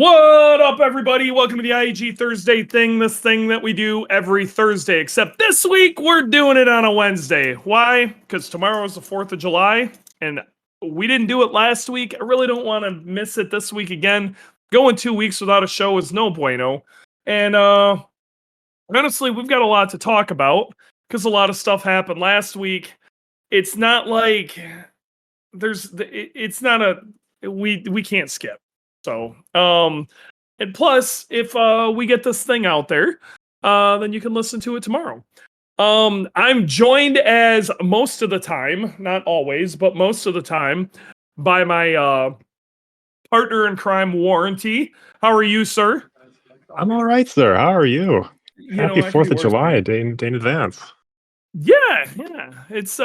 What up, everybody? Welcome to the IAG Thursday Thing, this thing that we do every Thursday, except this week we're doing it on a Wednesday. Why? Because tomorrow is the 4th of July, and we didn't do it last week. I really don't want to miss it this week again. Going 2 weeks without a show is no bueno. And honestly, we've got a lot to talk about because a lot of stuff happened last week. It's not like we can't skip. So, and plus, if we get this thing out there, then you can listen to it tomorrow. I'm joined as most of the time, not always, but most of the time, by my partner in crime, Warranty. How are you, sir? I'm all right, sir. How are you? Happy 4th of July, a day in advance. Yeah. It's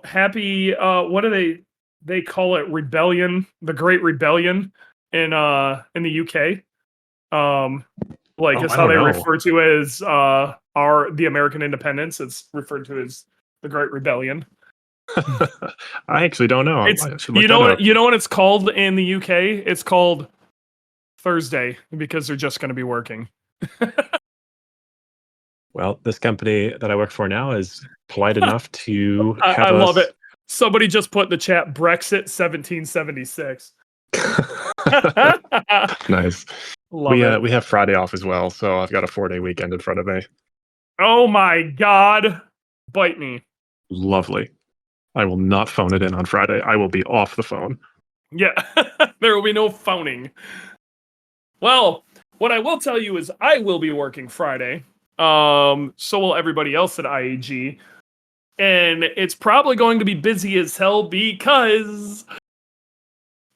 happy. What do they call it? Rebellion, the Great Rebellion in the UK. It's how they refer to as the American independence. It's referred to as the Great Rebellion. I actually don't know. You know what it's called in the UK? It's called Thursday because they're just going to be working. Well, this company that I work for now is polite enough to have I love it. Somebody just put in the chat Brexit 1776. Nice. We have Friday off as well, so I've got a 4-day weekend in front of me. Oh my God. Bite me. Lovely. I will not phone it in on Friday. I will be off the phone. Yeah, there will be no phoning. Well, what I will tell you is I will be working Friday. So will everybody else at IAG. And it's probably going to be busy as hell because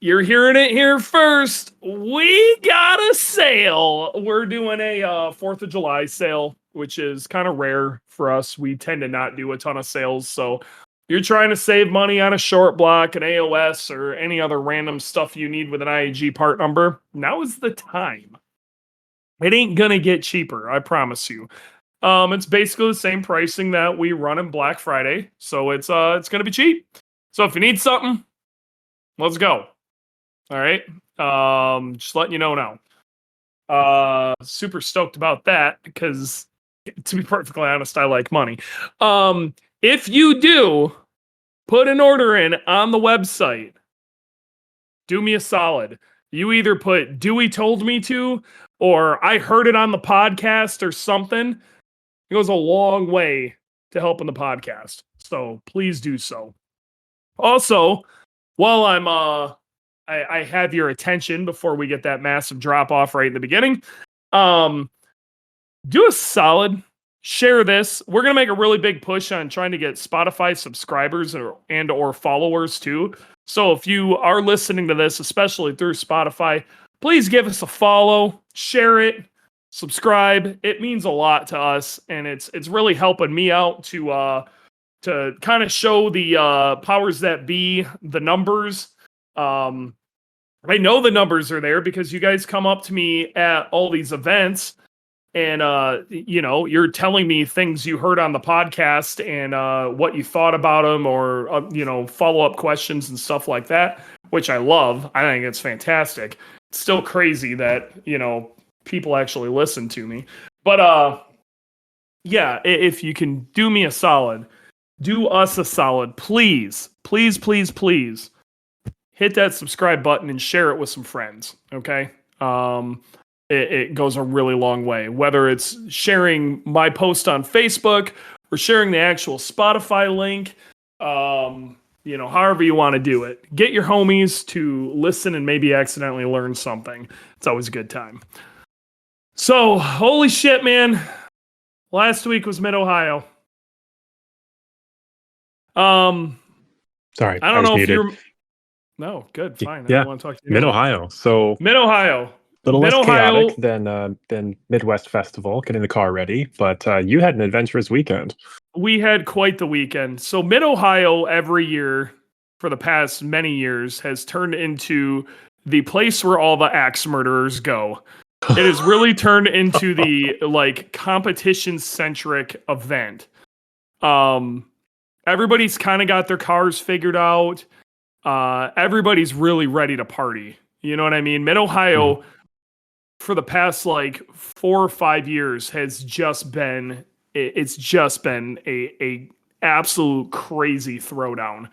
you're hearing it here first. We got a sale. We're doing a 4th of July sale, which is kind of rare for us. We tend to not do a ton of sales. So if you're trying to save money on a short block, an AOS, or any other random stuff you need with an IAG part number, now is the time. It ain't going to get cheaper, I promise you. It's basically the same pricing that we run in Black Friday, so it's going to be cheap. So if you need something, let's go. All right, just letting you know now. Super stoked about that because, to be perfectly honest, I like money. If you do put an order in on the website, do me a solid. You either put Dewey told me to, or I heard it on the podcast or something. It goes a long way to helping the podcast. So please do so. Also, while I'm I have your attention before we get that massive drop off right in the beginning, do a solid, share this. We're gonna make a really big push on trying to get Spotify subscribers or followers too. So if you are listening to this, especially through Spotify, please give us a follow, share it. Subscribe. It means a lot to us, and it's really helping me out to kind of show the powers that be the numbers. I know the numbers are there because you guys come up to me at all these events, and you're telling me things you heard on the podcast and what you thought about them, or follow up questions and stuff like that, which I love. I think it's fantastic. It's still crazy that people actually listen to me. But yeah, if you can do me a solid, do us a solid, please hit that subscribe button and share it with some friends. Okay. It goes a really long way, whether it's sharing my post on Facebook or sharing the actual Spotify link. However you want to do it, get your homies to listen and maybe accidentally learn something. It's always a good time. So, holy shit, man. Last week was Mid-Ohio. Sorry, I don't know if you're... No, good, fine. Yeah, I don't want to talk to you. Mid-Ohio. So Mid-Ohio. A little less chaotic than Midwest Festival, getting the car ready, but you had an adventurous weekend. We had quite the weekend. So Mid-Ohio every year for the past many years has turned into the place where all the axe murderers go. It has really turned into the competition-centric event. Everybody's kind of got their cars figured out. Everybody's really ready to party. You know what I mean? Mid-Ohio, for the past like 4 or 5 years, has just been, it's just been a absolute crazy throwdown,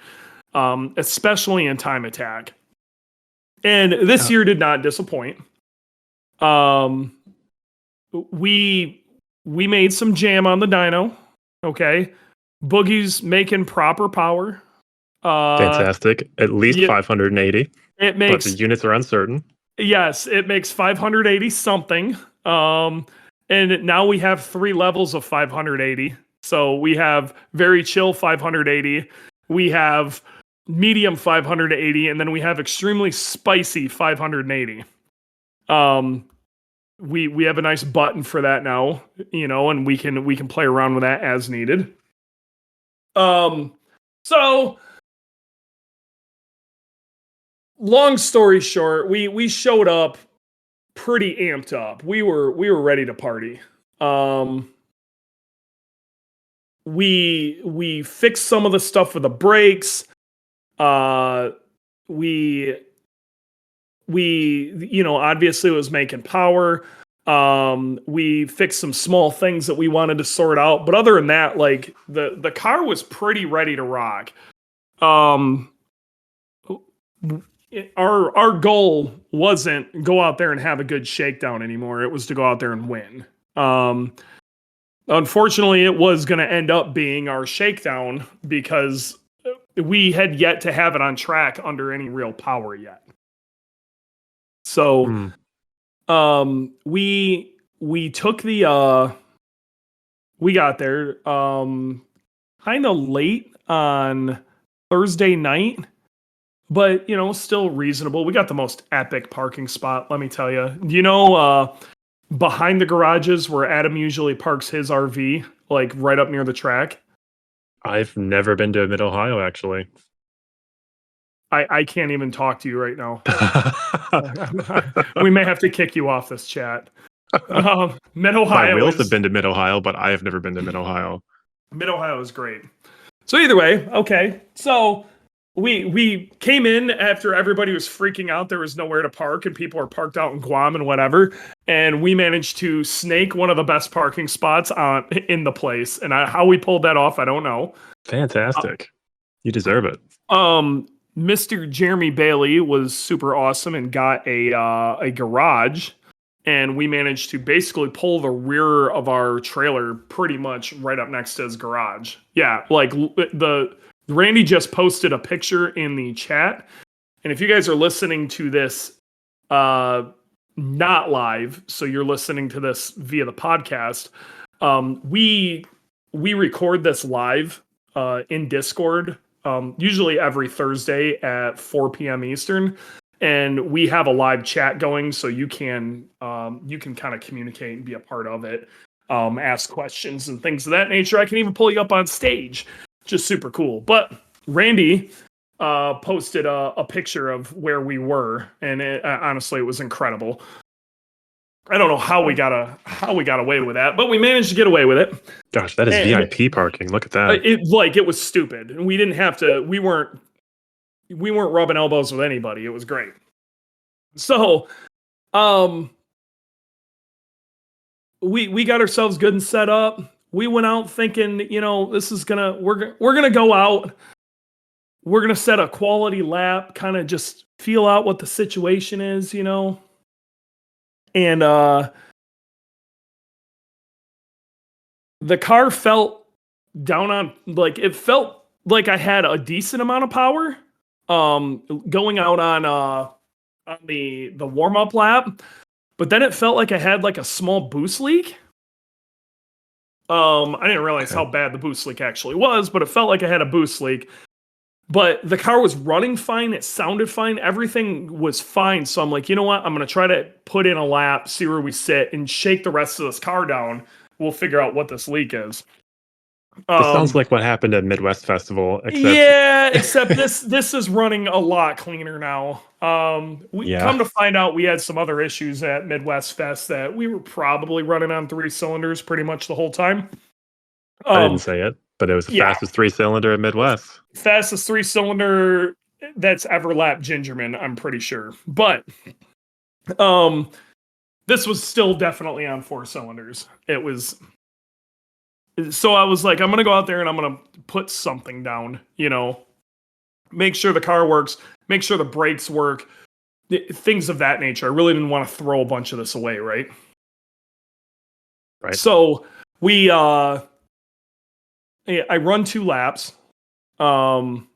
especially in time attack. And this year did not disappoint. We made some jam on the dyno. Okay. Boogie's making proper power. Fantastic. At least 580. It makes, but the units are uncertain. Yes, it makes 580 something. And now we have 3 levels of 580. So we have very chill 580. We have medium 580, and then we have extremely spicy 580. We have a nice button for that now, and we can play around with that as needed. So long story short, we showed up pretty amped up. We were ready to party. We fixed some of the stuff with the brakes. We obviously it was making power. We fixed some small things that we wanted to sort out, but other than that, like the car was pretty ready to rock. Our goal wasn't go out there and have a good shakedown anymore. It was to go out there and win. Unfortunately, it was going to end up being our shakedown because we had yet to have it on track under any real power yet. So, we took the, we got there, kind of late on Thursday night, but, still reasonable. We got the most epic parking spot, let me tell you. Behind the garages where Adam usually parks his RV, like right up near the track. I've never been to Mid-Ohio, actually. I can't even talk to you right now. We may have to kick you off this chat. Mid-Ohio. My wheels have been to Mid-Ohio, but I have never been to Mid-Ohio. Mid-Ohio is great. So either way, okay. So we came in after everybody was freaking out. There was nowhere to park, and people are parked out in Guam and whatever. And we managed to snake one of the best parking spots in the place. And how we pulled that off, I don't know. Fantastic. You deserve it. Mr. Jeremy Bailey was super awesome and got a garage, and we managed to basically pull the rear of our trailer pretty much right up next to his garage. Yeah, like Randy just posted a picture in the chat, and if you guys are listening to this not live, so you're listening to this via the podcast, we record this live in Discord. Usually every Thursday at 4 p.m. Eastern, and we have a live chat going, so you can kind of communicate and be a part of it, ask questions and things of that nature. I can even pull you up on stage, just super cool. But Randy posted a picture of where we were, and honestly, it was incredible. I don't know how we got away with that, but we managed to get away with it. Gosh, that is VIP parking. Look at that. It was stupid. And we didn't have to, we weren't rubbing elbows with anybody. It was great. So, we got ourselves good and set up. We went out thinking, this is we're gonna go out. We're gonna set a quality lap, kind of just feel out what the situation is, And the car felt down on, it felt like I had a decent amount of power going out on the warm-up lap, but then it felt like I had like a small boost leak. I didn't realize how bad the boost leak actually was, but it felt like I had a boost leak. But the car was running fine. It sounded fine. Everything was fine. So I'm like, you know what? I'm going to try to put in a lap, see where we sit, and shake the rest of this car down. We'll figure out what this leak is. This sounds like what happened at Midwest Festival. Except this is running a lot cleaner now. Come to find out, we had some other issues at Midwest Fest that we were probably running on 3 cylinders pretty much the whole time. I didn't say it, but it was the fastest 3-cylinder at Midwest. Fastest 3-cylinder that's ever lapped Gingerman, I'm pretty sure. But this was still definitely on 4 cylinders. It was. So I was like, I'm gonna go out there and I'm gonna put something down. Make sure the car works, make sure the brakes work, things of that nature. I really didn't want to throw a bunch of this away, right? Right. So I run 2 laps, and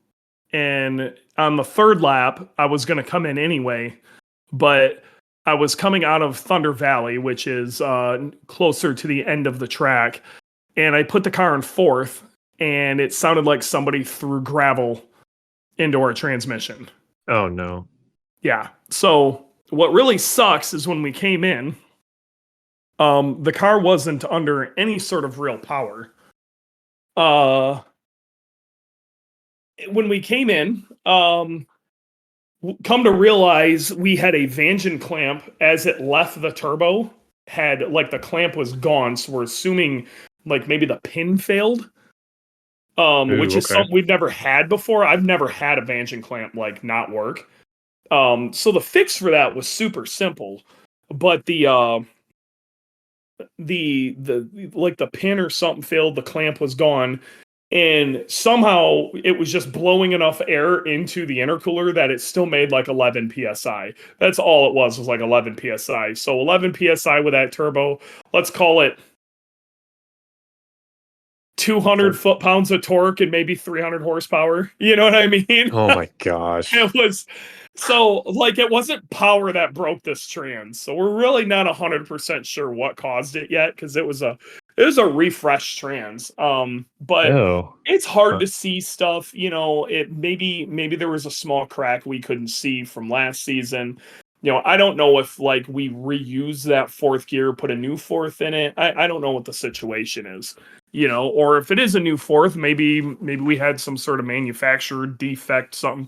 on the 3rd lap, I was going to come in anyway, but I was coming out of Thunder Valley, which is closer to the end of the track, and I put the car in 4th, and it sounded like somebody threw gravel into our transmission. Oh no. Yeah. So what really sucks is when we came in, the car wasn't under any sort of real power. When we came in, come to realize we had a Vangeon clamp as it left the turbo. Had like the clamp was gone, so we're assuming like maybe the pin failed. Which is something we've never had before. I've never had a Vangeon clamp like not work. So the fix for that was super simple, but the like the pin or something failed, the clamp was gone, and somehow it was just blowing enough air into the intercooler that it still made like 11 psi. That's all it was like 11 psi. So 11 psi with that turbo, let's call it 200 foot-pounds of torque and maybe 300 horsepower. You know what I mean? Oh my gosh. It was so like it wasn't power that broke this trans. So we're really not 100% sure what caused it yet because it was a refresh trans. But it's hard to see stuff. It maybe there was a small crack we couldn't see from last season. I don't know if like we reuse that 4th gear, put a new 4th in it. I don't know what the situation is. Or if it is a new 4th, maybe we had some sort of manufacturer defect, something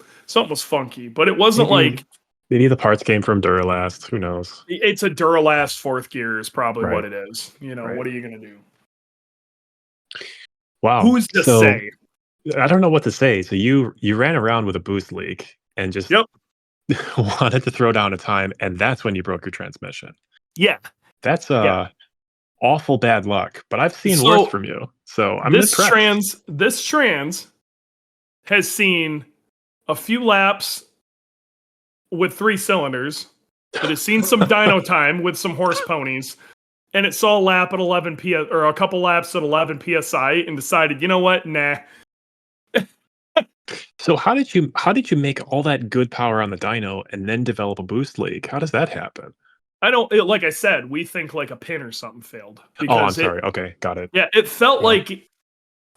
was funky, but it wasn't like maybe the parts came from Duralast. Who knows? It's a Duralast 4th gear is probably what it is. What are you gonna do? Wow. Who's to say? I don't know what to say. So you ran around with a boost leak and just wanted to throw down a time, and that's when you broke your transmission. Yeah, that's awful bad luck. But I've seen worse from you, so I'm impressed. This trans has seen a few laps with 3 cylinders. It has seen some dyno time with some horse ponies, and it saw a lap at 11 or a couple laps at 11 psi, and decided, you know what, nah. So how did you make all that good power on the dyno and then develop a boost leak? How does that happen? I don't like I said, we think like a pin or something failed. I'm sorry. Okay, got it. Yeah, it felt like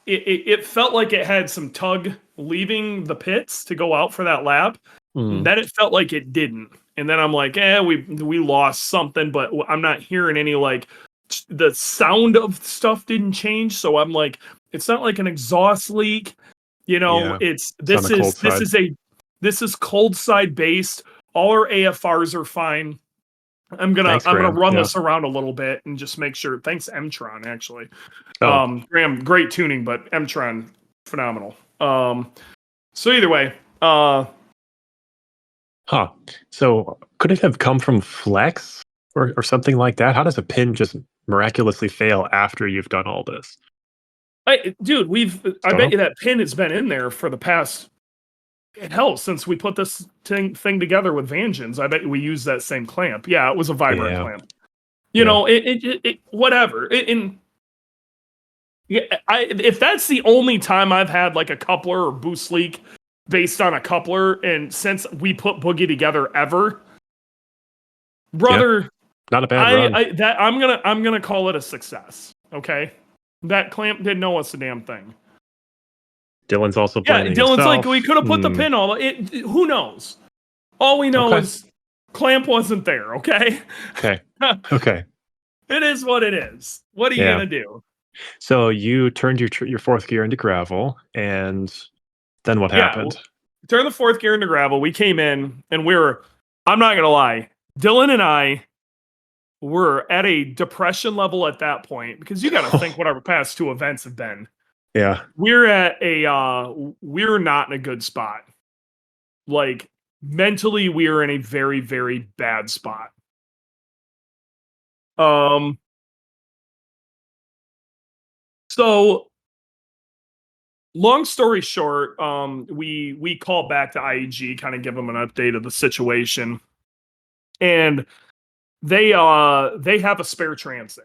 it felt like it had some tug leaving the pits to go out for that lap. And then it felt like it didn't. And then I'm like, we lost something, but I'm not hearing any like the sound of stuff didn't change. So I'm like, it's not like an exhaust leak. This is cold side based. All our AFRs are fine. I'm gonna run this around a little bit and just make sure. Thanks, Mtron, actually. Graham, great tuning, but Mtron, phenomenal. So either way, So could it have come from Flex or something like that? How does a pin just miraculously fail after you've done all this? I bet you that pin has been in there for the past. Hell, since we put this thing together with Vangeons, I bet we use that same clamp. Yeah, it was a vibrant clamp. Whatever. If that's the only time I've had like a coupler or boost leak based on a coupler, and since we put Boogie together ever, brother, not a bad run. I'm gonna call it a success. Okay, that clamp didn't know us a damn thing. Dylan's also blaming Dylan's himself. like, we could have put the pin all. Who knows? All we know is clamp wasn't there. Okay. Okay. It is what it is. What are you gonna do? So you turned your 4th gear into gravel, and then what happened? Turned the 4th gear into gravel. We came in, and I'm not gonna lie, Dylan and I were at a depression level at that point, because you got to think what our past 2 events have been. Yeah. We're not in a good spot. like mentally we are in a very, very bad spot. So long story short, we call back to IAG, kind of give them an update of the situation, and they have a spare trans there.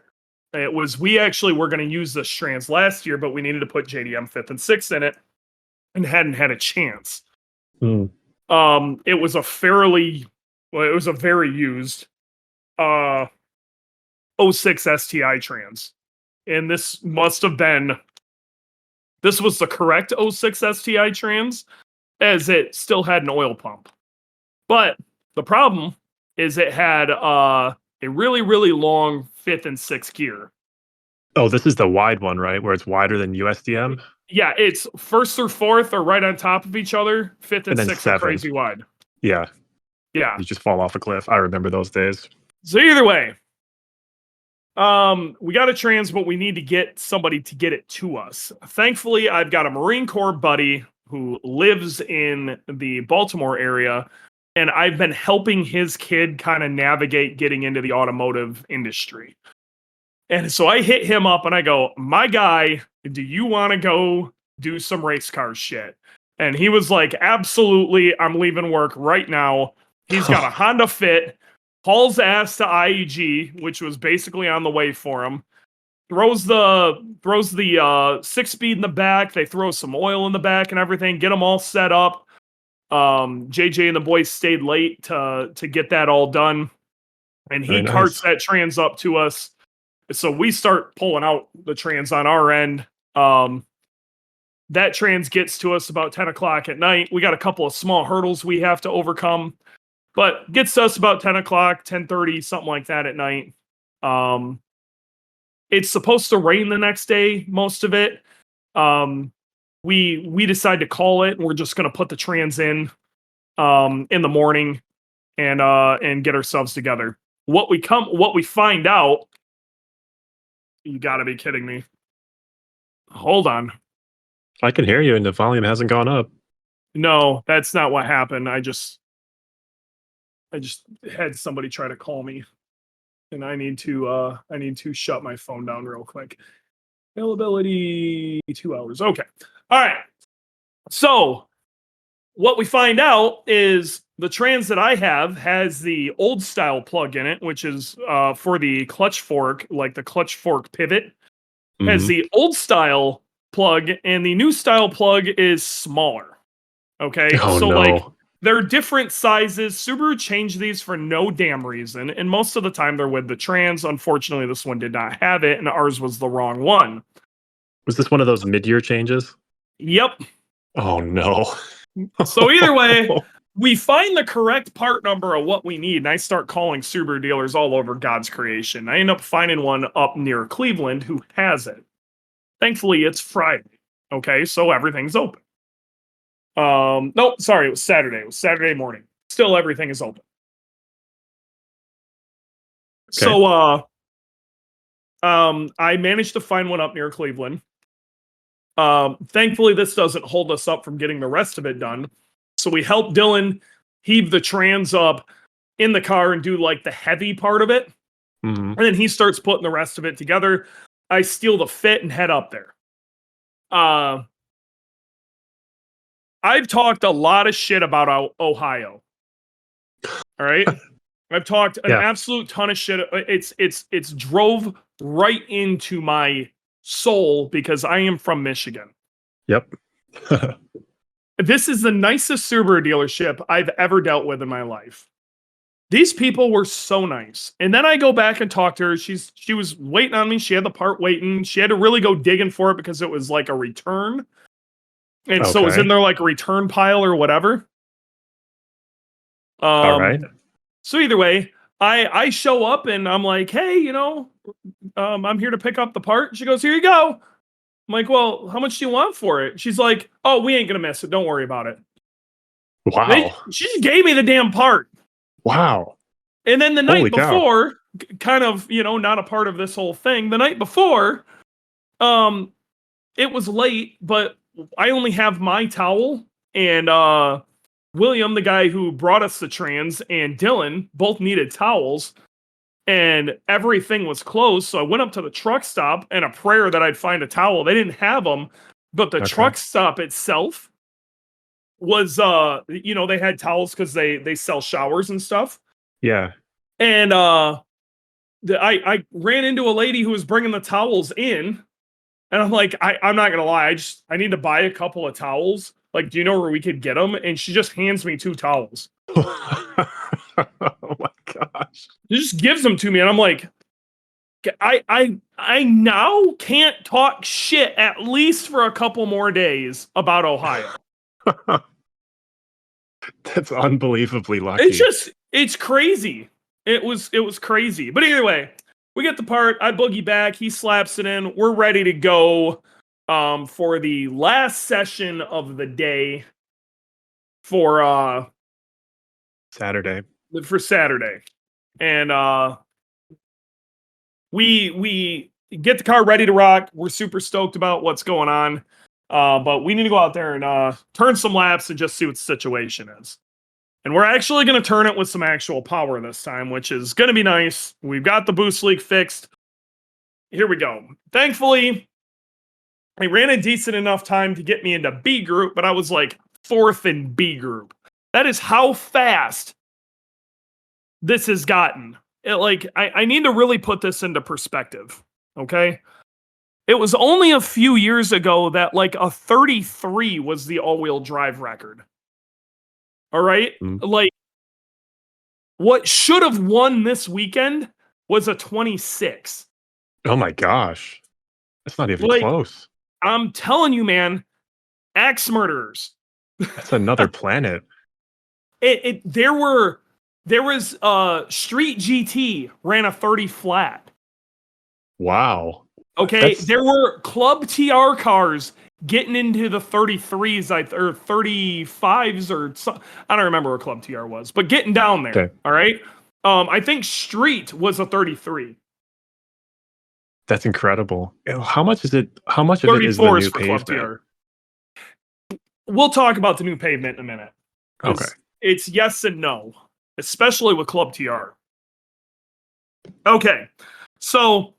It was we actually were going to use this trans last year, but we needed to put JDM 5th and 6th in it, and hadn't had a chance. It was a very used 06 STI trans, and this was the correct 06 STI trans, as it still had an oil pump. But the problem is it had a really, really long 5th and 6th gear. Oh, this is the wide one, right? Where it's wider than USDM? Yeah, it's 1st through 4th are right on top of each other. 5th and 6th are 7th. crazy wide. Yeah. Yeah. You just fall off a cliff. I remember those days. So either way, we got a trans, but we need to get somebody to get it to us. Thankfully, I've got a Marine Corps buddy who lives in the Baltimore area, and I've been helping his kid kind of navigate getting into the automotive industry. And so I hit him up and I go, my guy, do you want to go do some race car shit? And he was like, absolutely. I'm leaving work right now. He's got a Honda Fit, hauls ass to IAG, which was basically on the way for him. Throws the 6-speed in the back. They throw some oil in the back and everything. Get them all set up. JJ and the boys stayed late to get that all done, and he carts that trans up to us. So we start pulling out the trans on our end. That trans gets to us about 10 o'clock at night. We got a couple of small hurdles we have to overcome, but gets to us about 10 o'clock, 10:30, something like that at night. It's supposed to rain the next day, most of it. We decide to call it, and we're just going to put the trans in the morning and get ourselves together. What we find out, you got to be kidding me. Hold on. I can hear you, and the volume hasn't gone up. No, that's not what happened. I just had somebody try to call me, and I need to shut my phone down real quick. Availability 2 hours. Okay. All right. So what we find out is the trans that I have has the old style plug in it, which is for the clutch fork, like the clutch fork pivot. Has the old style plug, and the new style plug is smaller. Okay. Oh, so no. like they're different sizes. Subaru changed these for no damn reason, and most of the time they're with the trans. Unfortunately, this one did not have it, and ours was the wrong one. Was this one of those mid-year changes? Yep. Oh, no. So either way, we find the correct part number of what we need, and I start calling Subaru dealers all over God's creation. I end up finding one up near Cleveland who has it. Thankfully, it's Friday. Okay, so everything's open. Nope, sorry, it was Saturday. It was Saturday morning. Still, everything is open. Okay. So, I managed to find one up near Cleveland. Thankfully, this doesn't hold us up from getting the rest of it done. So we help Dylan heave the trans up in the car and do like the heavy part of it. And then he starts putting the rest of it together. I steal the fit and head up there. I've talked a lot of shit about Ohio. All right. I've talked an absolute ton of shit. It's drove right into my soul because I am from Michigan. Yep. This is the nicest Subaru dealership I've ever dealt with in my life. These people were so nice. And then I go back and talk to her. She was waiting on me. She had the part waiting. She had to really go digging for it because it was like a return. And so it was in there like a return pile or whatever. All right. So either way, I show up and I'm like, hey, I'm here to pick up the part. She goes, here you go. I'm like, well, how much do you want for it? She's like, oh, we ain't going to miss it. Don't worry about it. Wow. She just gave me the damn part. Wow. And then the night before, kind of, not a part of this whole thing. The night before, it was late, but I only have my towel and William, the guy who brought us the trans, and Dylan both needed towels, and everything was closed. So I went up to the truck stop and a prayer that I'd find a towel. They didn't have them, but the truck stop itself was, they had towels because they sell showers and stuff. Yeah. And I ran into a lady who was bringing the towels in, and I'm like, I'm not gonna lie, I need to buy a couple of towels. Like, do you know where we could get them? And she just hands me 2 towels. Oh my gosh. She just gives them to me, and I'm like, I now can't talk shit at least for a couple more days about Ohio. That's unbelievably lucky. It's crazy. It was crazy. But either way, we get the part. I boogie back. He slaps it in. We're ready to go for the last session of the day for Saturday. And we get the car ready to rock. We're super stoked about what's going on. But we need to go out there and turn some laps and just see what the situation is. And we're actually going to turn it with some actual power this time, which is going to be nice. We've got the boost leak fixed. Here we go. Thankfully, I ran a decent enough time to get me into B group, but I was like 4th in B group. That is how fast this has gotten. I need to really put this into perspective, okay? It was only a few years ago that like a 33 was the all-wheel drive record. All right? Like, what should have won this weekend was a 26. Oh my gosh. That's not even close. I'm telling you, man, axe murderers. That's another planet. There was Street GT ran a 30 flat. Wow. Okay, there were Club TR cars getting into the 33s or 35s or so, I don't remember what Club TR was, but getting down there. Okay. All right. I think Street was a 33. That's incredible. How much is it? How much of it is the new pavement? We'll talk about the new pavement in a minute. Okay. It's yes and no, especially with Club TR. Okay. So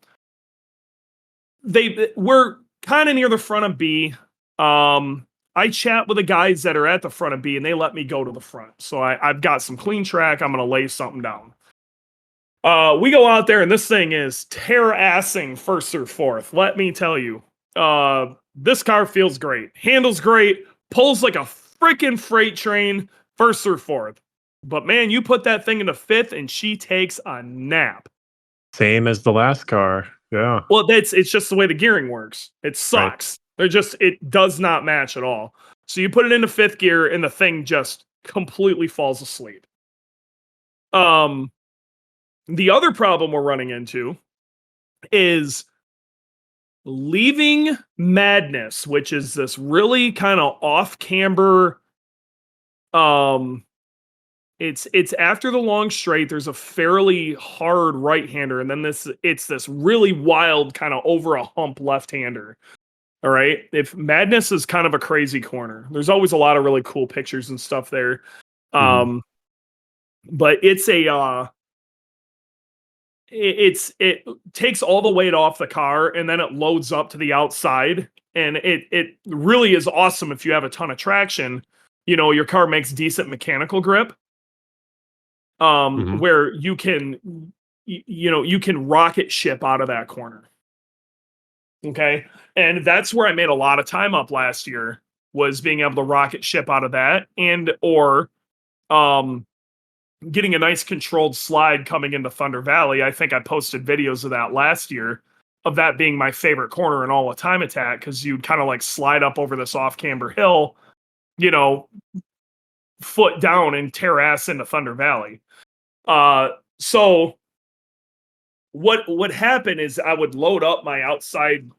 we're kind of near the front of B. I chat with the guys that are at the front of B, and they let me go to the front. So I've got some clean track. I'm going to lay something down. We go out there, and this thing is tear-assing 1st through 4th. Let me tell you. This car feels great. Handles great. Pulls like a freaking freight train 1st through 4th. But, man, you put that thing into 5th, and she takes a nap. Same as the last car. Yeah. Well, it's just the way the gearing works. It sucks. Right. It does not match at all. So you put it into 5th gear and the thing just completely falls asleep. The other problem we're running into is leaving Madness, which is this really kind of off camber. It's after the long straight. There's a fairly hard right-hander, and then it's this really wild kind of over a hump left-hander. All right. If Madness is kind of a crazy corner, there's always a lot of really cool pictures and stuff there. But it's it takes all the weight off the car, and then it loads up to the outside, and it really is awesome if you have a ton of traction. You know, your car makes decent mechanical grip. Where you can rocket ship out of that corner. Okay. And that's where I made a lot of time up last year, was being able to rocket ship out of that, or getting a nice controlled slide coming into Thunder Valley. I think I posted videos of that last year, of that being my favorite corner in all of Time Attack, because you'd kind of like slide up over this off camber hill, foot down, and tear ass into Thunder Valley. So what happened is I would load up my outside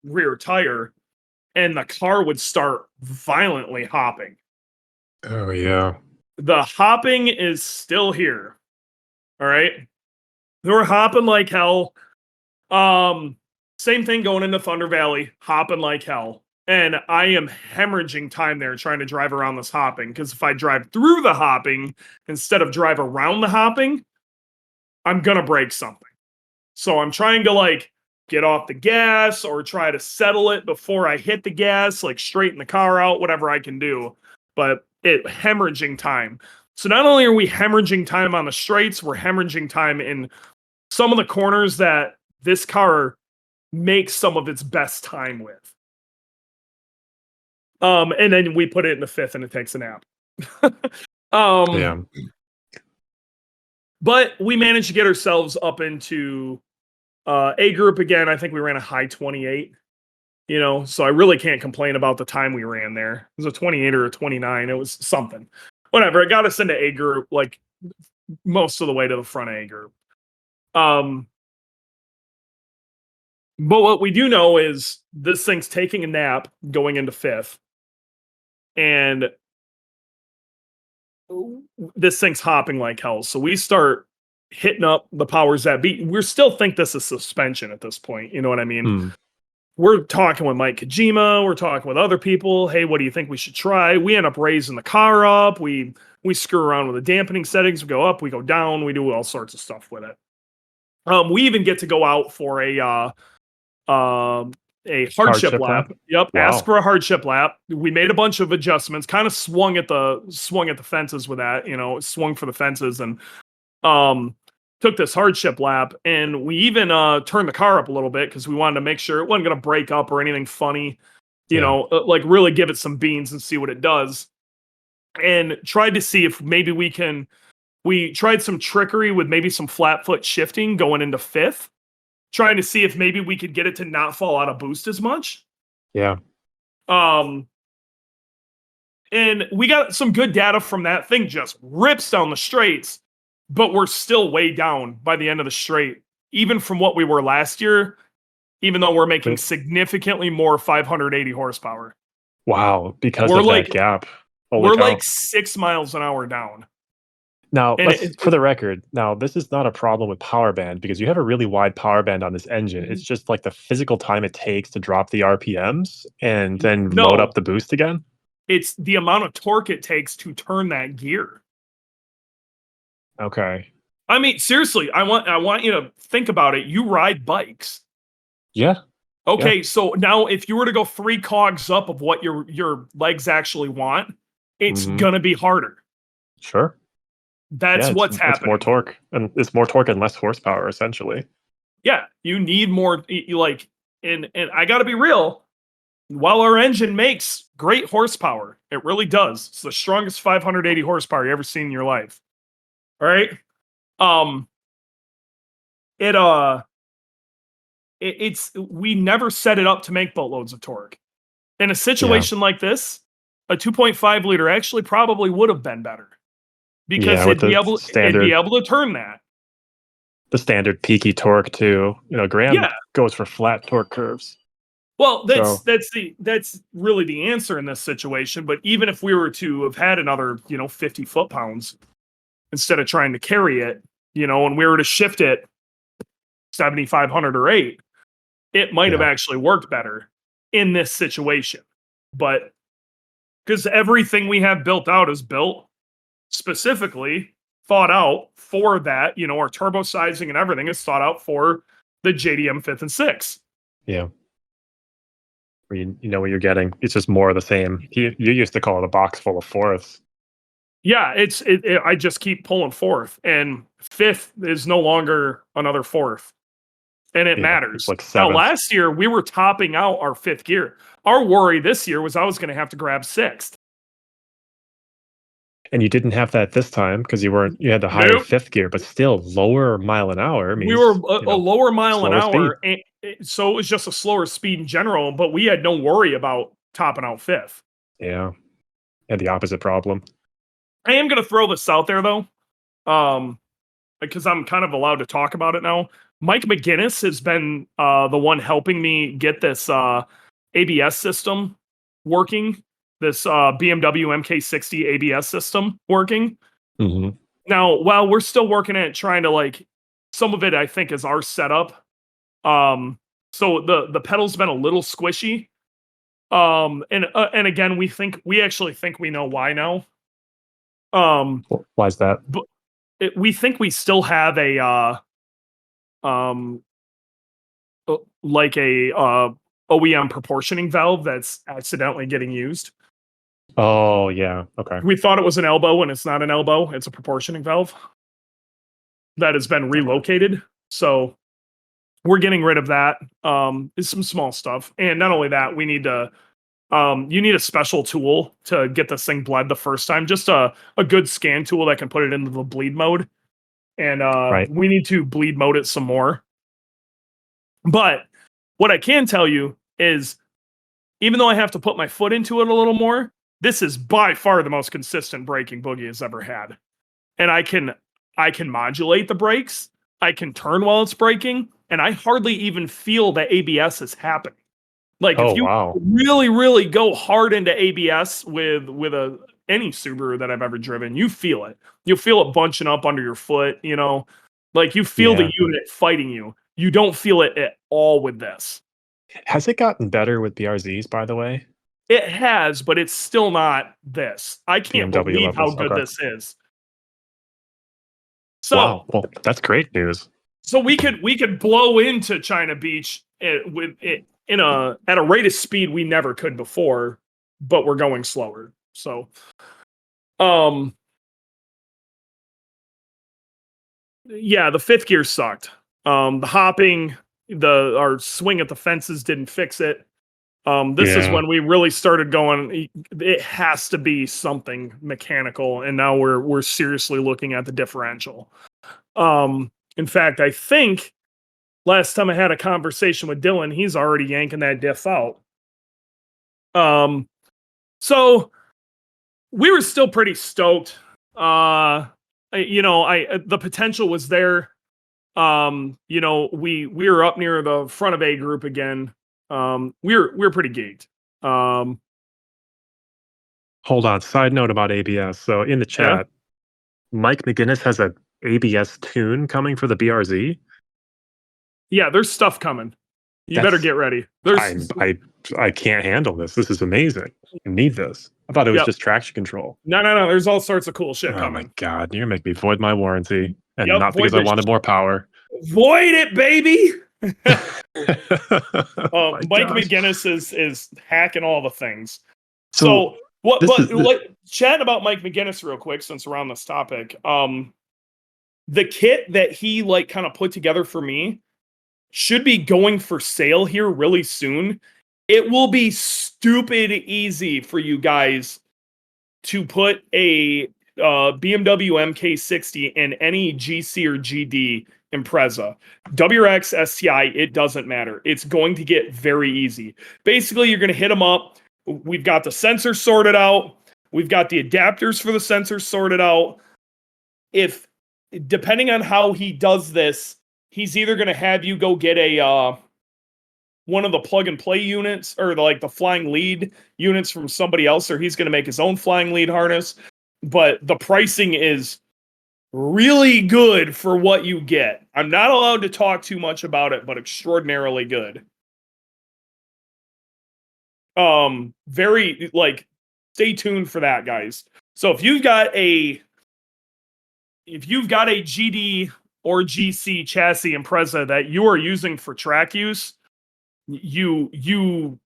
rear tire, and the car would start violently hopping. Oh yeah. The hopping is still here. All right. They were hopping like hell. Same thing going into Thunder Valley, hopping like hell. And I am hemorrhaging time there trying to drive around this hopping. Because if I drive through the hopping instead of drive around the hopping, I'm going to break something. So I'm trying to like get off the gas or try to settle it before I hit the gas, like straighten the car out, whatever I can do. But it hemorrhaging time. So not only are we hemorrhaging time on the straights, we're hemorrhaging time in some of the corners that this car makes some of its best time with. And then we put it in the fifth and it takes a nap. Yeah. But we managed to get ourselves up into A group again. I think we ran a high 28, so I really can't complain about the time we ran there. It was a 28 or a 29. It was something. Whatever. It got us into A group, like most of the way to the front A group. But what we do know is this thing's taking a nap going into fifth. And this thing's hopping like hell. So we start hitting up the powers that be. We still think this is suspension at this point. You know what I mean? We're talking with Mike Kojima. We're talking with other people. Hey, what do you think we should try? We end up raising the car up. We screw around with the dampening settings. We go up, we go down. We do all sorts of stuff with it. We even get to go out for a hardship lap. Yep, wow. Ask for a hardship lap. We made a bunch of adjustments. Kind of swung at the fences with that. Swung for the fences and took this hardship lap. And we even turned the car up a little bit because we wanted to make sure it wasn't going to break up or anything funny. Like really give it some beans and see what it does. And tried to see if maybe we tried some trickery with maybe some flat foot shifting going into fifth, trying to see if maybe we could get it to not fall out of boost as much. Yeah. And we got some good data from that thing, just rips down the straights, but we're still way down by the end of the straight, even from what we were last year, even though we're making significantly more 580 horsepower. Wow. Because of that gap. We're like 6 miles an hour down. Now, for the record, this is not a problem with power band because you have a really wide power band on this engine. It's just like the physical time it takes to drop the RPMs and then load up the boost again. It's the amount of torque it takes to turn that gear. Okay. I mean, seriously, I want you to think about it. You ride bikes. Yeah. Okay, yeah. So now if you were to go 3 cogs up of what your legs actually want, it's gonna be harder. Sure. That's what's happening. It's more torque, and it's more torque and less horsepower, essentially. Yeah, you need more. And I got to be real. While our engine makes great horsepower, it really does. It's the strongest 580 horsepower you ever seen in your life. All right. It's we never set it up to make boatloads of torque. In a situation like this, a 2.5 liter actually probably would have been better. Because it'd be able to turn that. The standard peaky torque too. Graham goes for flat torque curves. Well, that's really the answer in this situation. But even if we were to have had another, 50 foot-pounds instead of trying to carry it, and we were to shift it 7,500 or 8, it might have actually worked better in this situation. But because everything we have built out is built specifically thought out for that, our turbo sizing and everything is thought out for the JDM 5th and 6th. Yeah. You know what you're getting. It's just more of the same. You used to call it a box full of fourths. Yeah, I just keep pulling fourth, and 5th is no longer another 4th. And it matters. Like now, last year, we were topping out our 5th gear. Our worry this year was I was going to have to grab 6th. And you didn't have that this time because you had the higher 5th gear, but still lower mile an hour. We were a lower mile an hour, and so it was just a slower speed in general, but we had no worry about topping out 5th. Yeah. Had the opposite problem. I am going to throw this out there, though, because I'm kind of allowed to talk about it now. Mike McGinnis has been the one helping me get this ABS system working. This BMW MK60 ABS system working. Mm-hmm. Now, while we're still working at trying to some of it, I think, is our setup. So the pedal's been a little squishy. And again, we actually think we know why now. Why is that? But we think we still have a like a OEM proportioning valve that's accidentally getting used. Oh yeah, okay. We thought it was an elbow, and it's not an elbow. It's a proportioning valve that has been relocated. So we're getting rid of that. It's some small stuff, and not only that, we need to. You need a special tool to get this thing bled the first time. Just a good scan tool that can put it into the bleed mode, and Right. we need to bleed mode it some more. But what I can tell you is, even though I have to put my foot into it a little more, this is by far the most consistent braking Boogie has ever had. And I can modulate the brakes, I can turn while it's braking, and I hardly even feel the ABS is happening. Like if you really, really go hard into ABS with any Subaru that I've ever driven, you feel it. You'll feel it bunching up under your foot, you know, like you feel the unit fighting you. You don't feel it at all with this. Has it gotten better with BRZs, by the way? It has, but it's still not this. I can't BMW believe levels. how good Okay. this is. So, wow, well, that's great news. So we could blow into China Beach with it at a rate of speed we never could before, but we're going slower. So, yeah, the fifth gear sucked. The hopping, our swing at the fences didn't fix it. This is when we really started going, it has to be something mechanical, and now we're seriously looking at the differential. In fact, I think last time I had a conversation with Dylan, he's already yanking that diff out. So we were still pretty stoked. The potential was there. We were up near the front of A group again. We're pretty geeked. Hold on. Side note about ABS. So in the chat, Mike McGinnis has a ABS tune coming for the BRZ. Yeah, there's stuff coming. You better get ready. I can't handle this. This is amazing. I need this. I thought it was just traction control. No. There's all sorts of cool shit coming. Oh my god, you're gonna make me void my warranty, and not because I wanted more power. Void it, baby. Mike McGinnis is hacking all the things. So what? Chat about Mike McGinnis real quick, since we're on this topic. The kit that he kind of put together for me should be going for sale here really soon. It will be stupid easy for you guys to put a BMW MK60 in any GC or GD Impreza. WRX, STI, it doesn't matter. It's going to get very easy. Basically, you're going to hit them up. We've got the sensors sorted out. We've got the adapters for the sensors sorted out. Depending on how he does this, he's either going to have you go get a one of the plug and play units, or the flying lead units from somebody else, or he's going to make his own flying lead harness. But the pricing is really good for what you get. I'm not allowed to talk too much about it, but extraordinarily good. Stay tuned for that, guys. So if you've got a GD or GC chassis Impreza that you are using for track use, you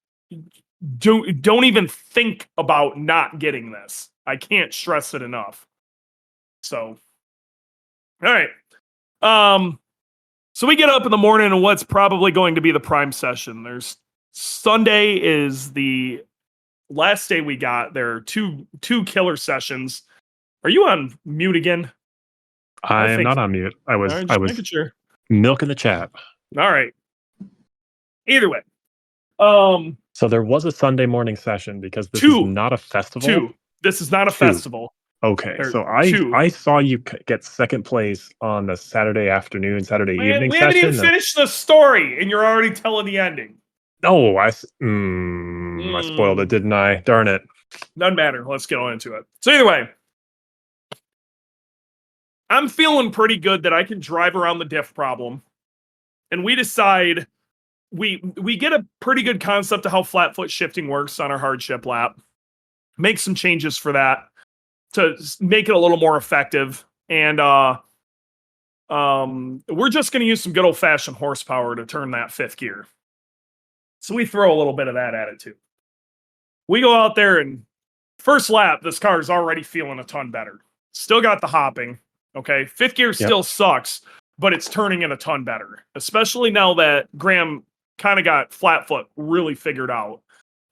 don't even think about not getting this. I can't stress it enough. So, all right. So we get up in the morning and what's probably going to be the prime session. There's Sunday is the last day we got. There are two killer sessions. Are you on mute again? I am not on mute. I was milking the chat. All right. Either way. So there was a Sunday morning session because this is not a festival. This is not a festival. Okay, so I saw you get second place on the Saturday afternoon, Saturday evening session. We haven't even finished the story, and you're already telling the ending. Oh, I spoiled it, didn't I? Darn it. Doesn't matter. Let's get on into it. So either way, I'm feeling pretty good that I can drive around the diff problem. And we decide we get a pretty good concept of how flat foot shifting works on our hardship lap. Make some changes for that to make it a little more effective. And we're just going to use some good old fashioned horsepower to turn that fifth gear. So we throw a little bit of that at it too. We go out there and first lap, this car is already feeling a ton better. Still got the hopping. Okay. Fifth gear still sucks, but it's turning in a ton better, especially now that Graham kind of got flat foot really figured out.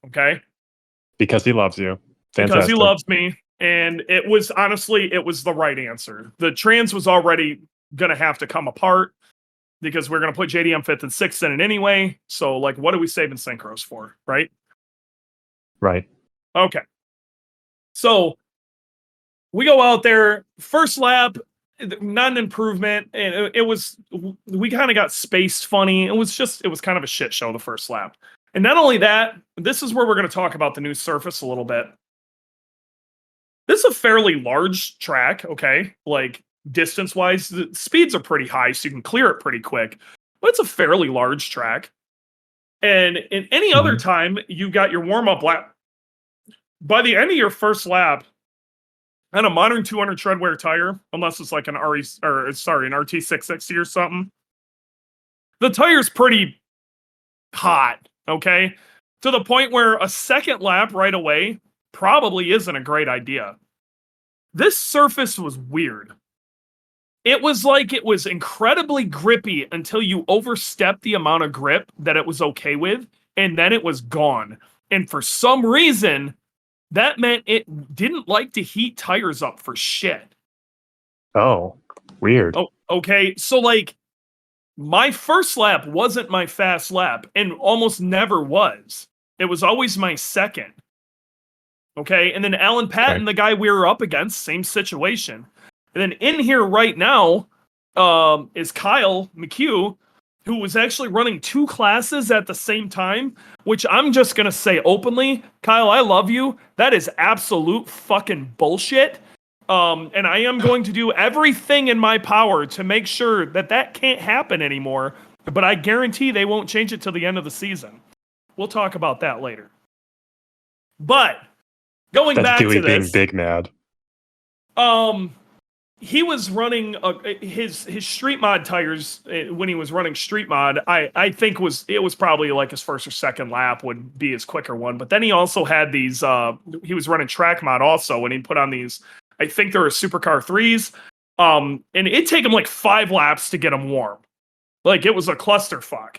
Okay. Because he loves you. Fantastic. Because he loves me. And it was honestly, it was the right answer. The trans was already going to have to come apart because we're going to put JDM fifth and sixth in it anyway. So, like, what are we saving synchros for? Right. Right. Okay. So we go out there, first lap, not an improvement. And it was, we kind of got spaced funny. It was kind of a shit show the first lap. And not only that, this is where we're going to talk about the new surface a little bit. This is a fairly large track, okay? Like, distance-wise, the speeds are pretty high, so you can clear it pretty quick. But it's a fairly large track. And in any other time, you got your warm-up lap. By the end of your first lap, on a modern 200 treadwear tire, unless it's like an RT660 or something, the tire's pretty hot, okay? To the point where a second lap right away probably isn't a great idea. This surface was weird. It was like it was incredibly grippy until you overstepped the amount of grip that it was okay with, and then it was gone. And for some reason, that meant it didn't like to heat tires up for shit. Oh, weird. Oh, okay. So, like, my first lap wasn't my fast lap, and almost never was. It was always my second. Okay, and then Alan Patton, the guy we were up against, same situation. And then in here right now is Kyle McHugh, who was actually running two classes at the same time, which I'm just going to say openly, Kyle, I love you. That is absolute fucking bullshit. And I am going to do everything in my power to make sure that that can't happen anymore. But I guarantee they won't change it till the end of the season. We'll talk about that later. But going back to this, being big mad. He was running his street mod tires when he was running street mod. I think it was probably like his first or second lap would be his quicker one. But then he also had these. He was running track mod also, and he put on these. I think they were supercar 3s. And it'd take him like 5 laps to get them warm. Like, it was a clusterfuck.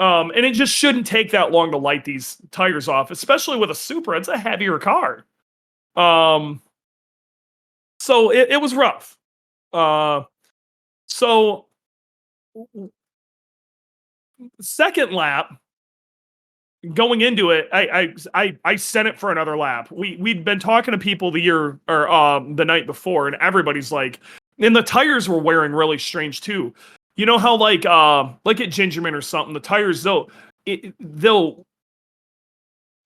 And it just shouldn't take that long to light these tires off, especially with a Supra. It's a heavier car. So it was rough. So second lap, going into it, I sent it for another lap. We'd been talking to people the night before, and everybody's like, and the tires were wearing really strange too. You know how like at Gingerman or something, the tires they'll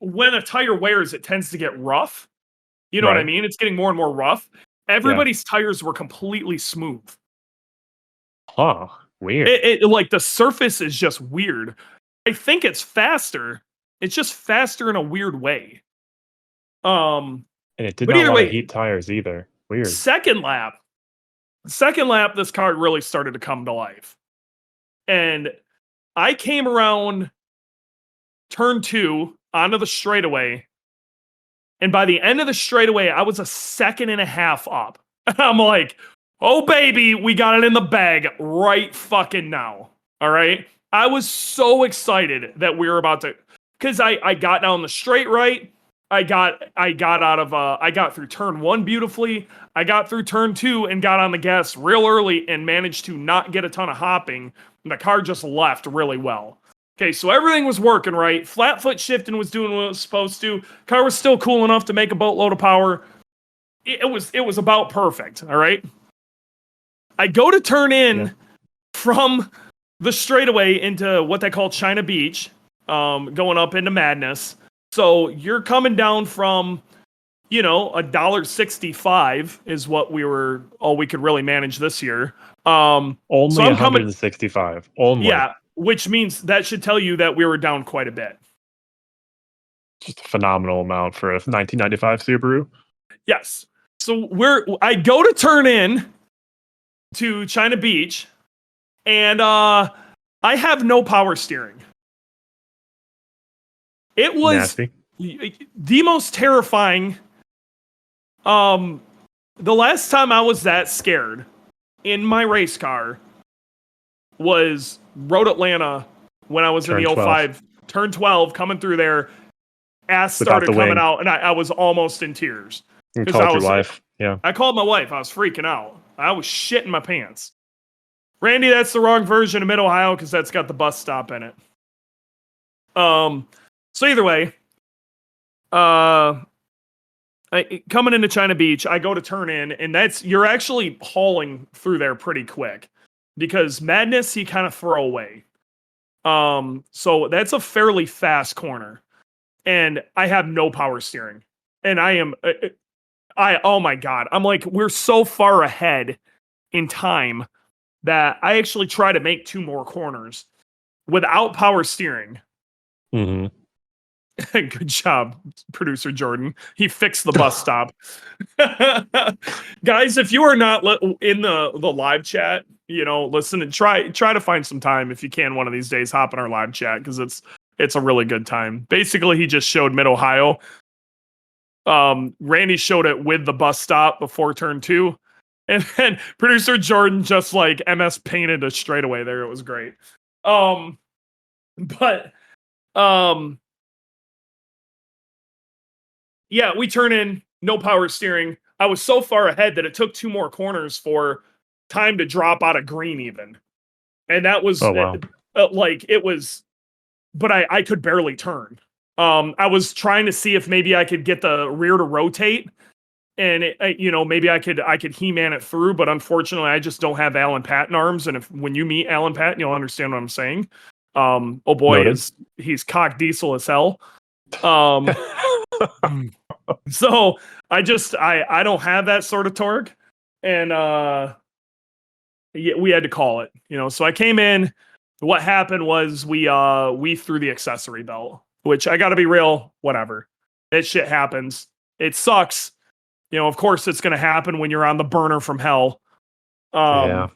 when a tire wears, it tends to get rough. You know what I mean? It's getting more and more rough. Everybody's tires were completely smooth. Huh. Weird. It like the surface is just weird. I think it's faster. It's just faster in a weird way. And it did not want to heat tires either. Weird. Second lap, this car really started to come to life. And I came around turn 2 onto the straightaway. And by the end of the straightaway, I was a second and a half up. I'm like, oh, baby, we got it in the bag right fucking now. All right. I was so excited that we were about to, because I got down the straight right. I got through turn 1 beautifully. I got through turn 2 and got on the gas real early and managed to not get a ton of hopping. And the car just left really well. Okay, so everything was working right. Flat foot shifting was doing what it was supposed to. Car was still cool enough to make a boatload of power. It was about perfect, all right? I go to turn in from the straightaway into what they call China Beach, going up into Madness. So you're coming down from, $1.65 is what all we could really manage this year. Only so 165. Only. Yeah. which means that should tell you that we were down quite a bit. Just a phenomenal amount for a 1995 Subaru. Yes. So I go to turn in to China Beach, and I have no power steering. It was Nasty. the most terrifying. The last time I was that scared in my race car was Road Atlanta when I was in the 05, turn 12, coming through there. Ass started coming out, and I was almost in tears. You called your wife. Yeah. I called my wife. I was freaking out. I was shitting my pants. Randy, that's the wrong version of Mid-Ohio because that's got the bus stop in it. So either way, coming into China Beach, I go to turn in, and you're actually hauling through there pretty quick because Madness, you kind of throw away. So that's a fairly fast corner, and I have no power steering, and oh my God, I'm like, we're so far ahead in time that I actually try to make 2 more corners without power steering. Mm-hmm. Good job, producer Jordan. He fixed the bus stop. Guys, if you are not in the live chat, listen and try to find some time if you can one of these days. Hop in our live chat because it's a really good time. Basically, he just showed Mid-Ohio. Randy showed it with the bus stop before turn 2, and then producer Jordan just like MS painted a straightaway there. It was great. Yeah, we turn in, no power steering. I was so far ahead that it took 2 more corners for time to drop out of green even. And that was it was, but I could barely turn. I was trying to see if maybe I could get the rear to rotate and maybe I could He-Man it through, but unfortunately I just don't have Alan Patton arms. And when you meet Alan Patton, you'll understand what I'm saying. Oh boy, he's cock diesel as hell. So I don't have that sort of torque, and we had to call it, so I came in. What happened was we threw the accessory belt, which I gotta be real, whatever. That shit happens. It sucks. Of course it's gonna happen when you're on the burner from hell. Yeah.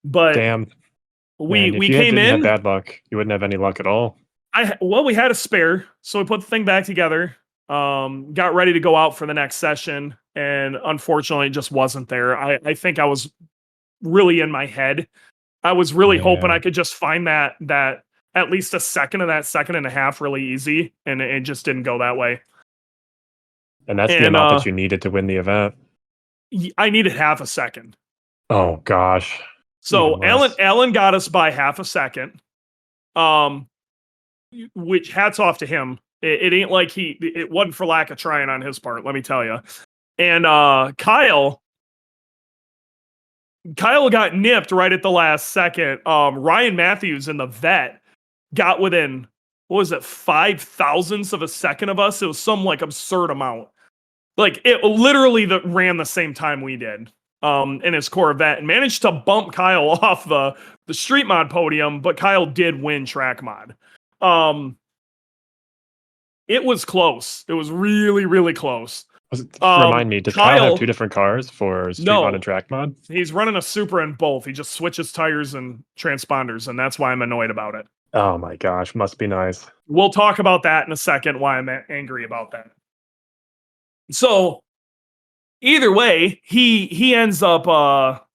But damn. We if you came in. Have bad luck. You wouldn't have any luck at all. We had a spare, so we put the thing back together. Got ready to go out for the next session, and unfortunately, it just wasn't there. I think I was really in my head. I was really hoping I could just find that at least a second of that second and a half really easy, and it just didn't go that way. And that's the amount that you needed to win the event. I needed half a second. Oh gosh. So Alan got us by half a second. Which hats off to him. It ain't like it wasn't for lack of trying on his part, let me tell you. And Kyle got nipped right at the last second. Ryan Matthews in the vet got within, what was it, 5,000ths of a second of us. It was some like absurd amount. Like it literally ran the same time we did in his Corvette, and managed to bump Kyle off the street mod podium, but Kyle did win track mod. It was close. It was really, really close. Remind me, does Kyle have 2 different cars for street mod and track mod? He's running a Supra in both. He just switches tires and transponders, and that's why I'm annoyed about it. Oh my gosh, must be nice. We'll talk about that in a second, why I'm angry about that. So, either way, he ends up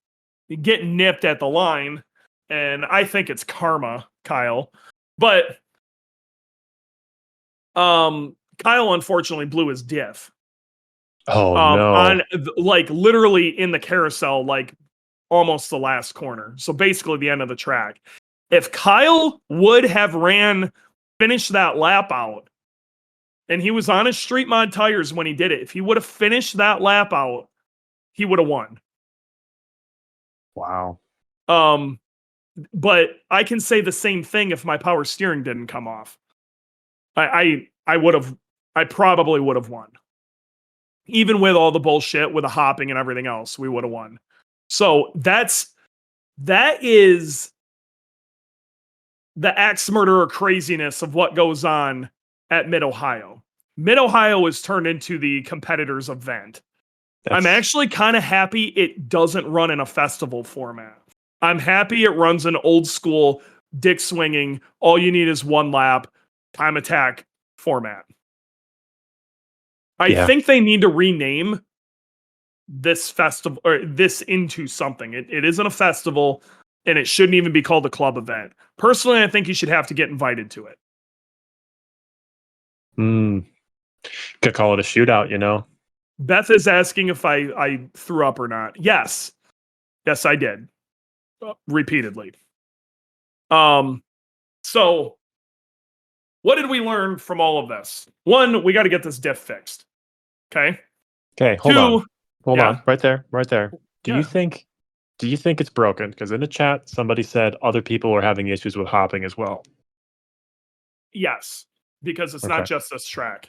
getting nipped at the line, and I think it's karma, Kyle. But Kyle unfortunately blew his diff. Oh no. On like literally in the carousel, like almost the last corner. So basically the end of the track. If Kyle would have finished that lap out, and he was on his street mod tires when he did it, if he would have finished that lap out, he would have won. Wow. But I can say the same thing if my power steering didn't come off. I probably would have won. Even with all the bullshit with the hopping and everything else, we would have won. So that is the axe murderer craziness of what goes on at Mid-Ohio. Mid-Ohio is turned into the competitors event. I'm actually kind of happy it doesn't run in a festival format. I'm happy it runs an old school, dick swinging, all you need is one lap, time attack format. I think they need to rename this festival or this into something. It isn't a festival and it shouldn't even be called a club event. Personally, I think you should have to get invited to it. Could call it a shootout, you know? Beth is asking if I threw up or not. Yes. Yes, I did. Repeatedly. So what did we learn from all of this? One, we got to get this diff fixed. Okay. Hold on. Right there. Do you think it's broken? Because in the chat, somebody said other people were having issues with hopping as well. Yes, because it's not just this track.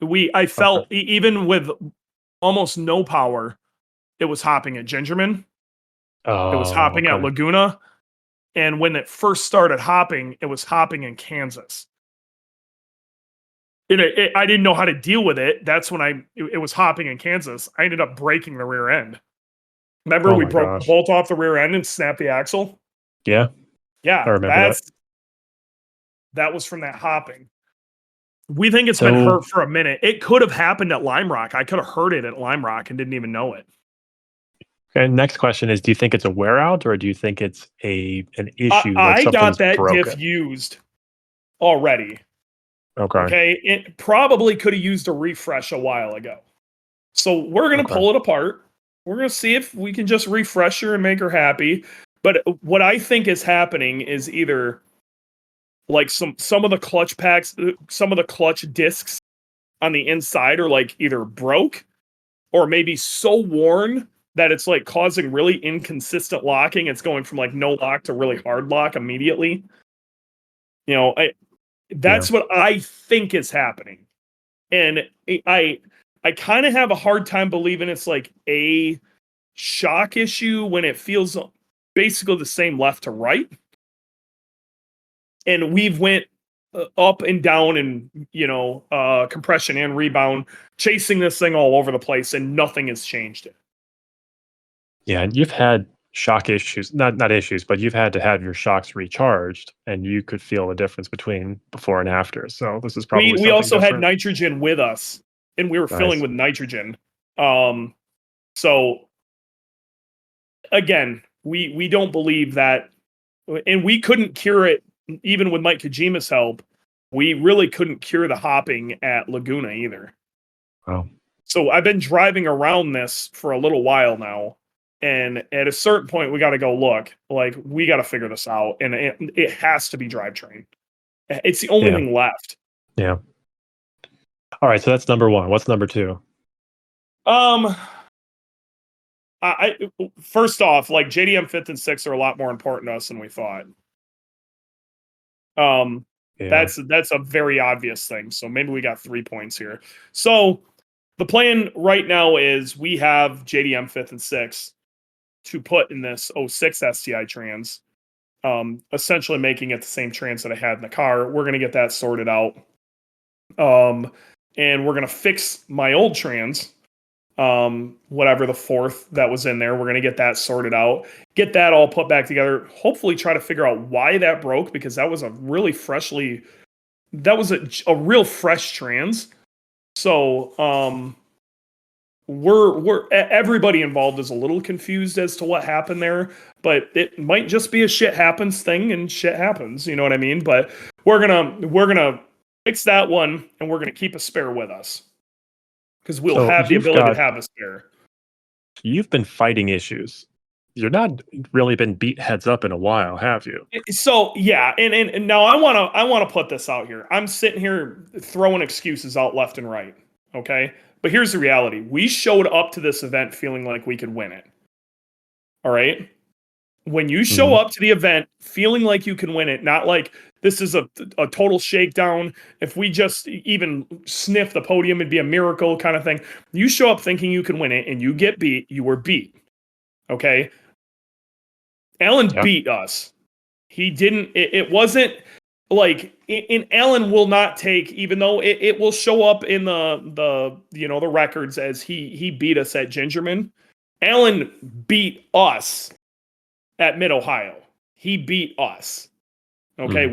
I felt even with almost no power, it was hopping at Gingerman. It was hopping at Laguna. And when it first started hopping, it was hopping in Kansas. I didn't know how to deal with it. That's when it was hopping in Kansas. I ended up breaking the rear end. Remember we broke the bolt off the rear end and snapped the axle? Yeah. Yeah. I remember that was from that hopping. We think it's been hurt for a minute. It could have happened at Lime Rock. I could have heard it at Lime Rock and didn't even know it. And next question is, do you think it's a wear out or do you think it's an issue? I got that diff used already. Okay. It probably could have used a refresh a while ago. So we're going to pull it apart. We're going to see if we can just refresh her and make her happy. But what I think is happening is either like some of the clutch packs, some of the clutch discs on the inside are like either broke or maybe so worn that it's like causing really inconsistent locking. It's going from like no lock to really hard lock immediately. You know, that's what I think is happening. And I kind of have a hard time believing it's like a shock issue when it feels basically the same left to right. And we've went up and down and, compression and rebound, chasing this thing all over the place and nothing has changed it. Yeah, and you've had shock issues, not issues, but you've had to have your shocks recharged and you could feel the difference between before and after. So this is probably we also had nitrogen with us and we were filling with nitrogen. So again, we don't believe that, and we couldn't cure it even with Mike Kojima's help. We really couldn't cure the hopping at Laguna either. Wow. So I've been driving around this for a little while now. And at a certain point, we got to go look. Like, we got to figure this out. And it has to be drivetrain. It's the only thing left. Yeah. All right, so that's number one. What's number two? First off, like JDM 5th and 6th are a lot more important to us than we thought. That's a very obvious thing. So maybe we got 3 points here. So the plan right now is we have JDM 5th and 6th to put in this 06 STI trans, essentially making it the same trans that I had in the car. We're going to get that sorted out. And we're going to fix my old trans, whatever the 4th that was in there. We're going to get that sorted out, get that all put back together, hopefully try to figure out why that broke, because that was a real fresh trans. So, we're everybody involved is a little confused as to what happened there, but it might just be a shit happens thing, and shit happens, you know what I mean? But we're gonna fix that one, and we're gonna keep a spare with us because we'll have the ability to have a spare. You've been fighting issues. You're not really been beat heads up in a while, have you? So yeah, and now I wanna put this out here. I'm sitting here throwing excuses out left and right. Okay. But here's the reality. We showed up to this event feeling like we could win it. All right? When you show up to the event feeling like you can win it, not like this is a total shakedown. If we just even sniff the podium, it'd be a miracle kind of thing. You show up thinking you can win it and you get beat, you were beat. Okay? Alan beat us. He didn't. It wasn't like, and Alan will not take, even though it will show up in the records as he beat us at Gingerman. Alan beat us at Mid Ohio. He beat us. Okay,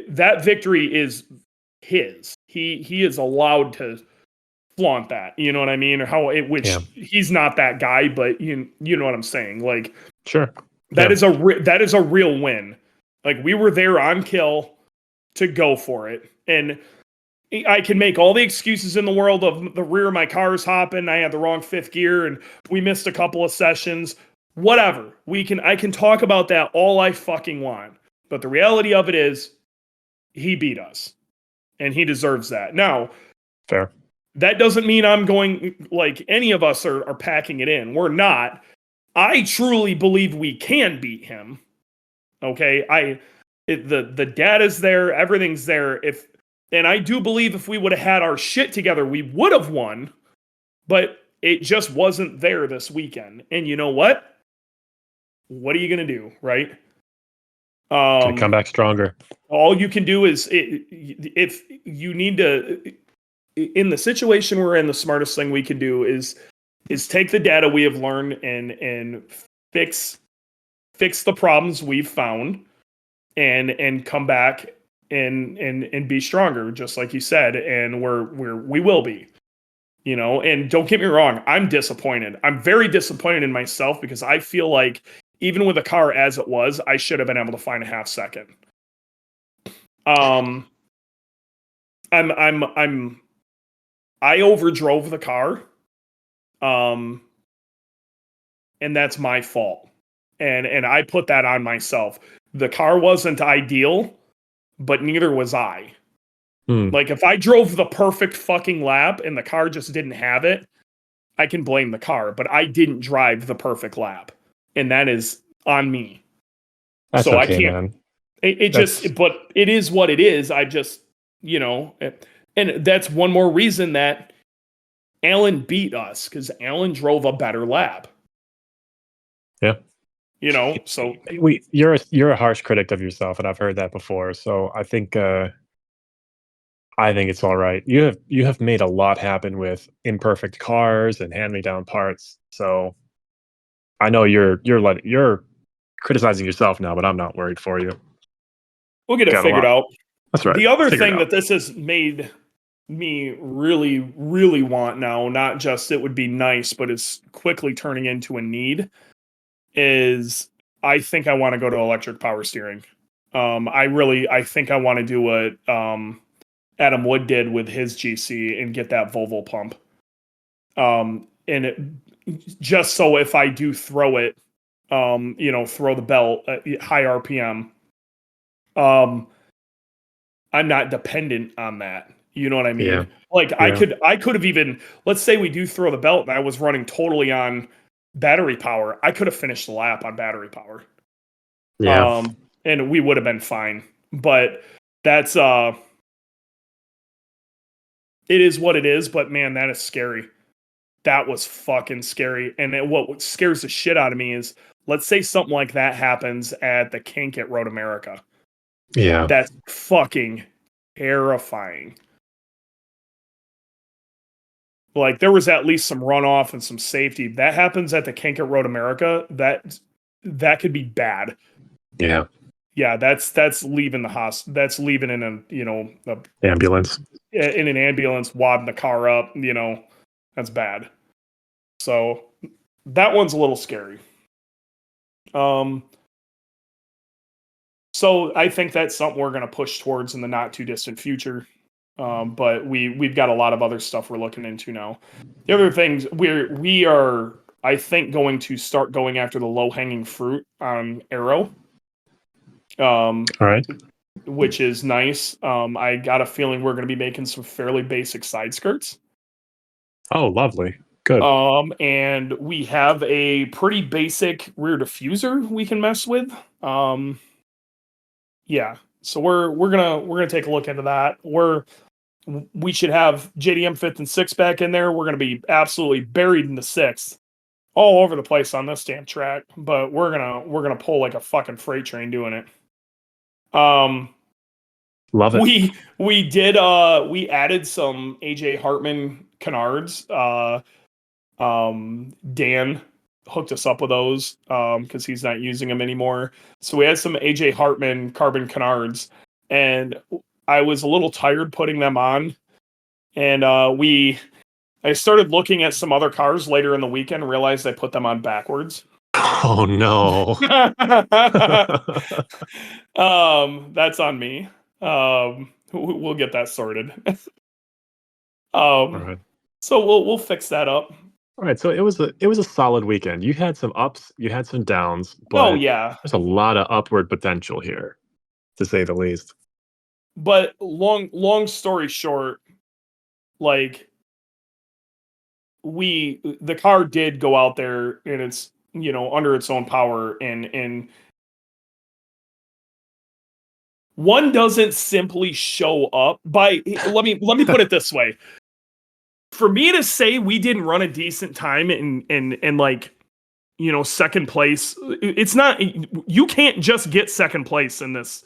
that victory is his. He is allowed to flaunt that. You know what I mean? Or he's not that guy, but you know what I'm saying? Like, sure, that is a real win. Like, we were there on kill to go for it, and I can make all the excuses in the world of the rear of my car's hopping, I had the wrong fifth gear, and we missed a couple of sessions. Whatever. I can talk about that all I fucking want. But the reality of it is, he beat us. And he deserves that. Now, fair. That doesn't mean I'm going, like, any of us are packing it in. We're not. I truly believe we can beat him. Okay? The data's there, everything's there. And I do believe if we would have had our shit together, we would have won. But it just wasn't there this weekend. And you know what? What are you going to do, right? Come back stronger. All you can do is, if you need to, in the situation we're in, the smartest thing we can do is take the data we have learned and fix the problems we've found and come back and be stronger, just like you said. And we will be, and don't get me wrong, I'm disappointed. I'm very disappointed in myself because I feel like even with the car as it was, I should have been able to find a half second. I overdrove the car. And that's my fault. And I put that on myself. The car wasn't ideal, but neither was I. Like, if I drove the perfect fucking lap and the car just didn't have it, I can blame the car, but I didn't drive the perfect lap. And that is on me. That's so okay, I can't, man. But it is what it is. I just, and that's one more reason that Alan beat us, because Alan drove a better lap. Yeah. So you're a harsh critic of yourself, and I've heard that before. So I think it's all right. You have made a lot happen with imperfect cars and hand-me-down parts. So I know you're criticizing yourself now, but I'm not worried for you. We'll get it figured out. That's right. The other thing that this has made me really, really want now, not just it would be nice, but it's quickly turning into a need, is I think I want to go to electric power steering. I think I want to do what Adam Wood did with his GC and get that Volvo pump. Just so if I do throw it, throw the belt at high RPM, I'm not dependent on that. You know what I mean? Yeah. Like, yeah. I could have even, let's say we do throw the belt and I was running totally on battery power. I could have finished the lap on battery power. Yeah. And we would have been fine. But that's, it is what it is, but man, that is scary. That was fucking scary. And what scares the shit out of me is, let's say something like that happens at the kink at Road America. Yeah. That's fucking terrifying. Like, there was at least some runoff and some safety. That happens at the kink at Road America. That could be bad. Yeah. Yeah, that's leaving the hospital. That's leaving in a ambulance. In an ambulance, wadding the car up. That's bad. So that one's a little scary. So I think that's something we're going to push towards in the not too distant future. But we've got a lot of other stuff we're looking into now. The other things we are, I think, going to start going after the low hanging fruit on Aero. All right. Which is nice. I got a feeling we're going to be making some fairly basic side skirts. Oh, lovely. Good. And we have a pretty basic rear diffuser we can mess with. Yeah. So we're gonna take a look into that. We should have JDM 5th and 6th back in there. We're gonna be absolutely buried in the 6th. all over the place on this damn track, but we're gonna pull like a fucking freight train doing it. Love it. We added some AJ Hartman canards. Dan hooked us up with those because he's not using them anymore. So we had some AJ Hartman carbon canards, and I was a little tired putting them on, and I started looking at some other cars later in the weekend and realized I put them on backwards. Oh no. That's on me. We'll get that sorted. All right. So we'll fix that up. All right. So it was a solid weekend. You had some ups, you had some downs, but yeah. there's a lot of upward potential here, to say the least. But long story short, like the car did go out there and it's, under its own power, and one doesn't simply show up by, let me put it this way. For me to say we didn't run a decent time in like, second place, it's not, you can't just get second place in this,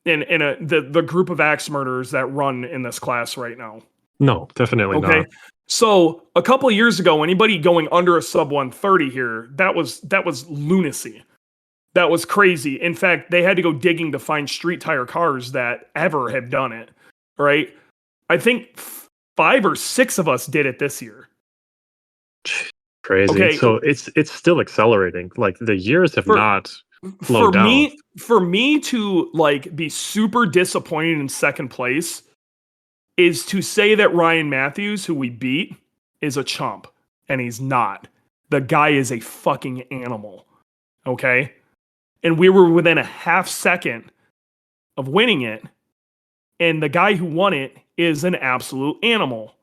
in the group of axe murderers that run in this class right now. No, definitely not. So a couple of years ago, anybody going under a sub 130 here, that was lunacy. That was crazy. In fact, they had to go digging to find street tire cars that ever have done it. Right? I think 5 or 6 of us did it this year. Crazy. Okay. So it's still accelerating. Like the years have not slowed down. For me to like be super disappointed in second place is to say that Ryan Matthews, who we beat, is a chump, and he's not. The guy is a fucking animal. Okay? And we were within a half second of winning it, and the guy who won it is an absolute animal.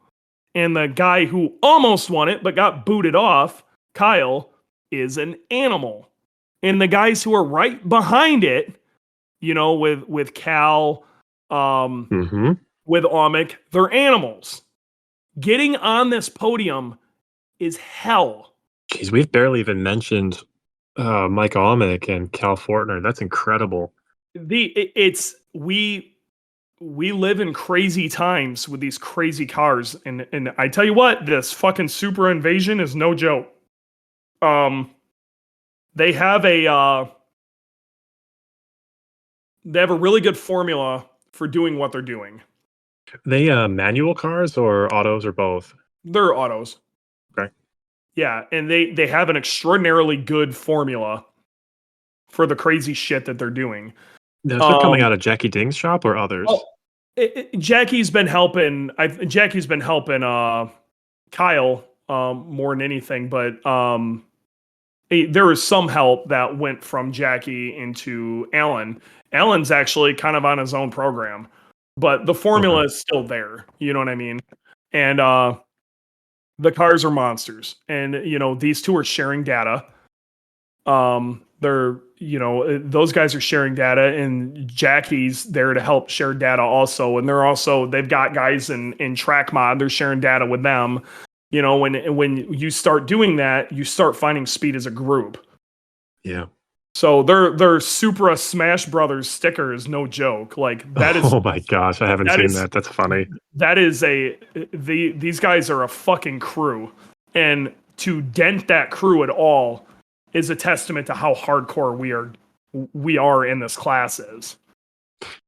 And the guy who almost won it but got booted off, Kyle, is an animal. And the guys who are right behind it, with Cal, with Amick, they're animals. Getting on this podium is hell. Jeez, we've barely even mentioned Mike Amick and Cal Fortner. That's incredible. We live in crazy times with these crazy cars, and I tell you what, this fucking Super Invasion is no joke. They have a really good formula for doing what they're doing. They manual cars or autos or both? They're autos. Okay. Yeah, and they have an extraordinarily good formula for the crazy shit that they're doing. Those are coming out of Jackie Ding's shop or others? Jackie's been helping. Jackie's been helping Kyle more than anything, but there was some help that went from Jackie into Alan. Alan's actually kind of on his own program, but the formula is still there. You know what I mean? And the cars are monsters, and these two are sharing data. They're those guys are sharing data, and Jackie's there to help share data also, and they've got guys in track mod. They're sharing data with them. When you start doing that, you start finding speed as a group. Yeah. So their Supra Smash Brothers sticker is no joke. Like that is. Oh my gosh, I haven't seen that. That's funny. That is these guys are a fucking crew, and to dent that crew at all is a testament to how hardcore we are in this class is.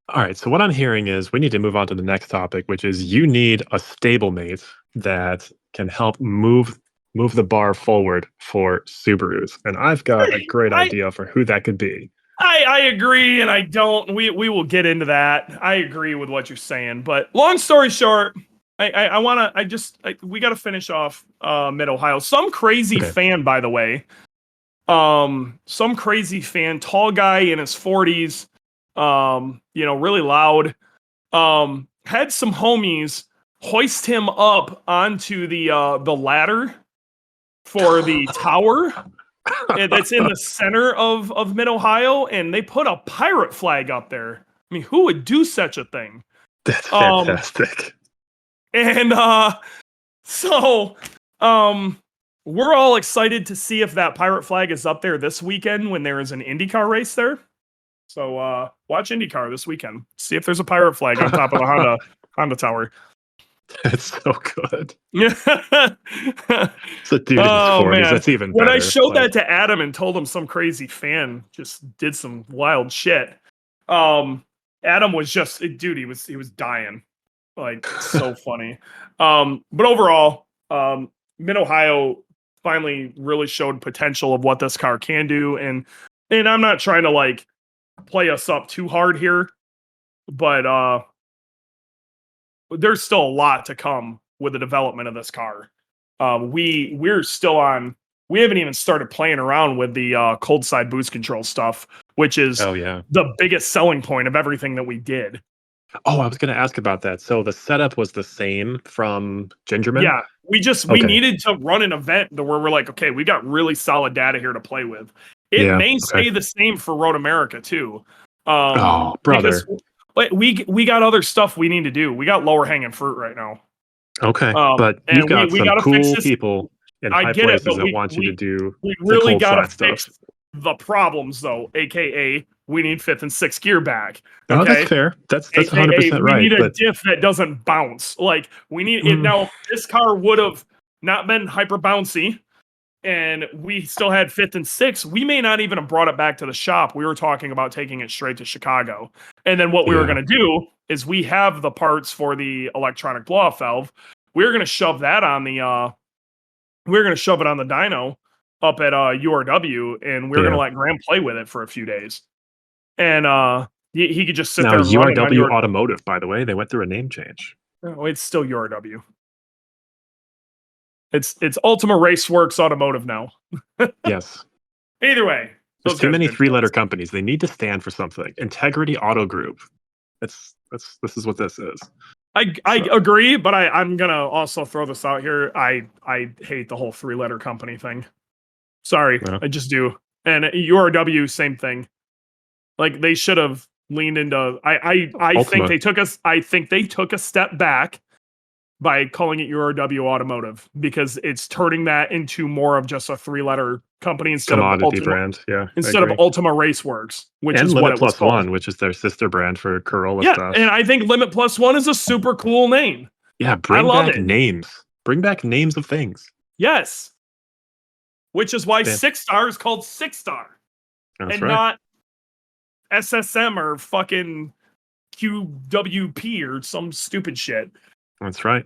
All right. So what I'm hearing is we need to move on to the next topic, which is you need a stablemate that can help move the bar forward for Subarus. And I've got a great idea for who that could be. I agree, and I don't. We will get into that. I agree with what you're saying, but long story short, we got to finish off Mid Ohio. Some crazy fan, by the way. Some crazy fan, tall guy in his 40s, really loud, had some homies hoist him up onto the ladder for the tower that's in the center of Mid Ohio, and they put a pirate flag up there. I mean, who would do such a thing? That's fantastic. And we're all excited to see if that pirate flag is up there this weekend when there is an IndyCar race there. So watch IndyCar this weekend. See if there's a pirate flag on top of the Honda Tower. It's so good. Yeah. So dude in his 40s, man. that's even When better. I showed that to Adam and told him some crazy fan just did some wild shit, Adam was just, dude, he was dying. Like, so funny. But overall, Mid-Ohio finally really showed potential of what this car can do. And I'm not trying to like play us up too hard here, but there's still a lot to come with the development of this car. We're still on. We haven't even started playing around with the cold side boost control stuff, which is the biggest selling point of everything that we did. Oh, I was going to ask about that. So the setup was the same from Gingerman? Yeah, we needed to run an event where we're like, okay, we got really solid data here to play with. It may stay the same for Road America too. Oh, brother. We got other stuff we need to do. We got lower hanging fruit right now. Okay, but you've got some cool people in high places that want you to do. We really got to fix the problems, though. AKA, we need 5th and 6th gear back. Okay? Oh, that's fair. That's 100% right. We need a diff that doesn't bounce. Like we need it now. This car would have not been hyper bouncy, and we still had 5th and 6th. We may not even have brought it back to the shop. We were talking about taking it straight to Chicago, and then what we were going to do is we have the parts for the electronic blow-off valve. We're going to shove that on the we're going to shove it on the dyno up at URW, and we're going to let Graham play with it for a few days. And he could just sit there and run URW Automotive, by the way, they went through a name change. Oh, it's still URW. It's Ultima Raceworks Automotive now. Yes. Either way. There's too many 3-letter companies. They need to stand for something. Integrity Auto Group. This is what this is. I agree, but I'm gonna also throw this out here. I hate the whole 3-letter company thing. Sorry, I just do. And URW, same thing. Like they should have leaned into. I think they took a step back by calling it URW Automotive because it's turning that into more of just a 3-letter company instead of Ultima brand. Yeah, instead of Ultima Raceworks, which is Limit what it was Plus called. One, which is their sister brand for Corolla stuff. And I think Limit Plus One is a super cool name. Yeah, bring back names. Bring back names of things. Yes. Which is why 6-star is called 6-star. That's and right. not SSM or fucking QWP or some stupid shit. That's right.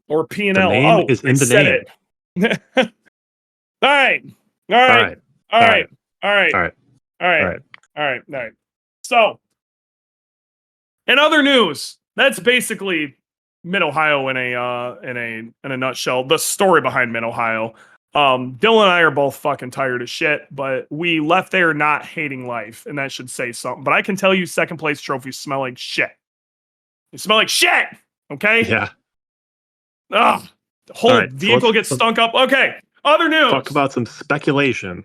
Or P&L. The name is in the name. All right. So, in other news, that's basically Mid-Ohio in a nutshell. The story behind Mid-Ohio. Dylan and I are both fucking tired of shit, but we left there not hating life, and that should say something. But I can tell you, second place trophies smell like shit. They smell like shit. Okay. Yeah. Ugh. The whole vehicle gets stunk up. Okay. Other news. Talk about some speculation.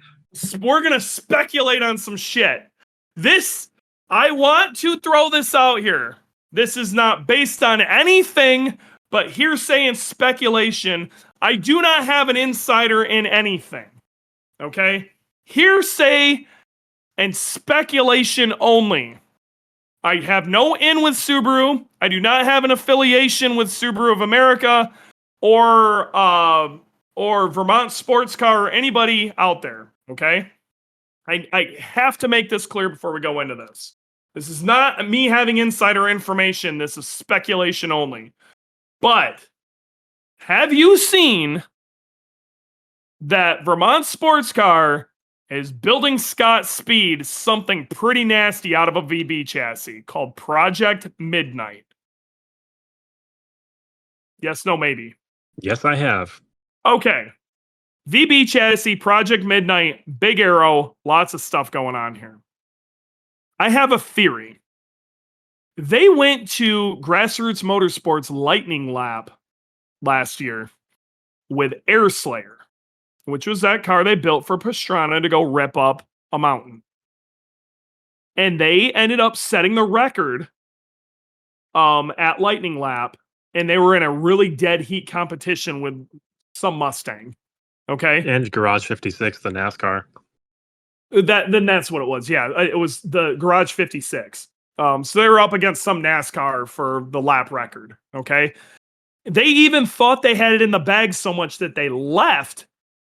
We're gonna speculate on some shit. I want to throw this out here. This is not based on anything but hearsay and speculation. I do not have an insider in anything. Okay? Hearsay and speculation only. I have no in with Subaru. I do not have an affiliation with Subaru of America or Vermont Sports Car or anybody out there. Okay? I have to make this clear before we go into this. This is not me having insider information. This is speculation only. But have you seen that Vermont Sports Car is building Scott Speed something pretty nasty out of a VB chassis called Project Midnight? Yes, no, maybe. Yes, I have. Okay. VB chassis, Project Midnight, big arrow, lots of stuff going on here. I have a theory. They went to Grassroots Motorsports Lightning Lap last year with Air Slayer, which was that car they built for Pastrana to go rip up a mountain. And they ended up setting the record at Lightning Lap, and they were in a really dead heat competition with some Mustang. Okay, And Garage 56, the NASCAR. then that's what it was. Yeah, it was the Garage 56. So they were up against some NASCAR for the lap record. Okay, they even thought they had it in the bag so much that they left,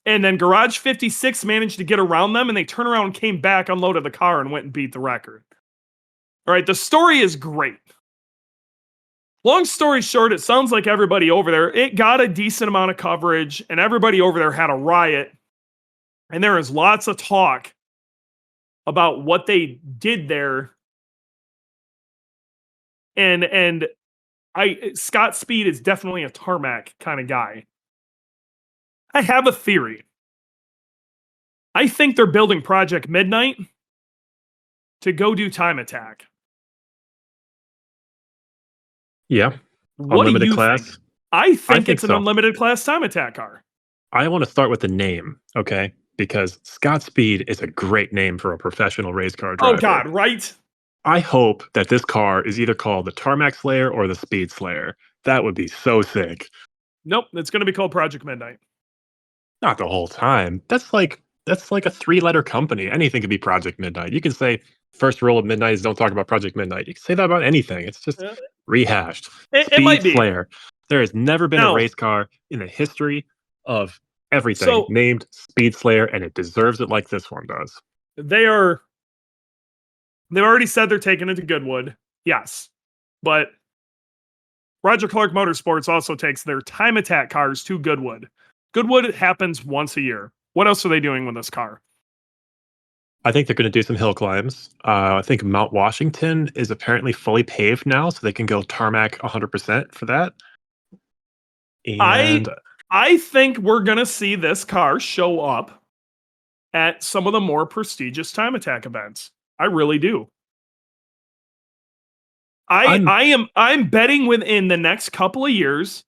and then Garage 56 managed to get around them, and they turned around and came back, unloaded the car, and went and beat the record. All right, the story is great. Long story short, it sounds like everybody over there, it got a decent amount of coverage, and everybody over there had a riot. And there is lots of talk about what they did there. And Scott Speed is definitely a tarmac kind of guy. I have a theory. I think they're building Project Midnight to go do Time Attack. Yeah. What Unlimited do you class? think? I think it's an so. unlimited class Time Attack car. I want to start with the name, okay? Because Scott Speed is a great name for a professional race car driver. Oh, God, right? I hope that this car is either called the Tarmac Slayer or the Speed Slayer. That would be so sick. Nope, it's going to be called Project Midnight. Not the whole time. That's like a 3-letter company. Anything could be Project Midnight. You can say first rule of Midnight is don't talk about Project Midnight. You can say that about anything. It's just rehashed. It might be. Slayer. There has never been a No. race car in the history of everything named Speed Slayer, and it deserves it like this one does. They've already said they're taking it to Goodwood. Yes. But Roger Clark Motorsports also takes their Time Attack cars to Goodwood. Goodwood happens once a year. What else are they doing with this car? I think they're going to do some hill climbs. I think Mount Washington is apparently fully paved now, so they can go tarmac 100% for that. And I think we're going to see this car show up at some of the more prestigious Time Attack events. I really do. I'm betting within the next couple of years,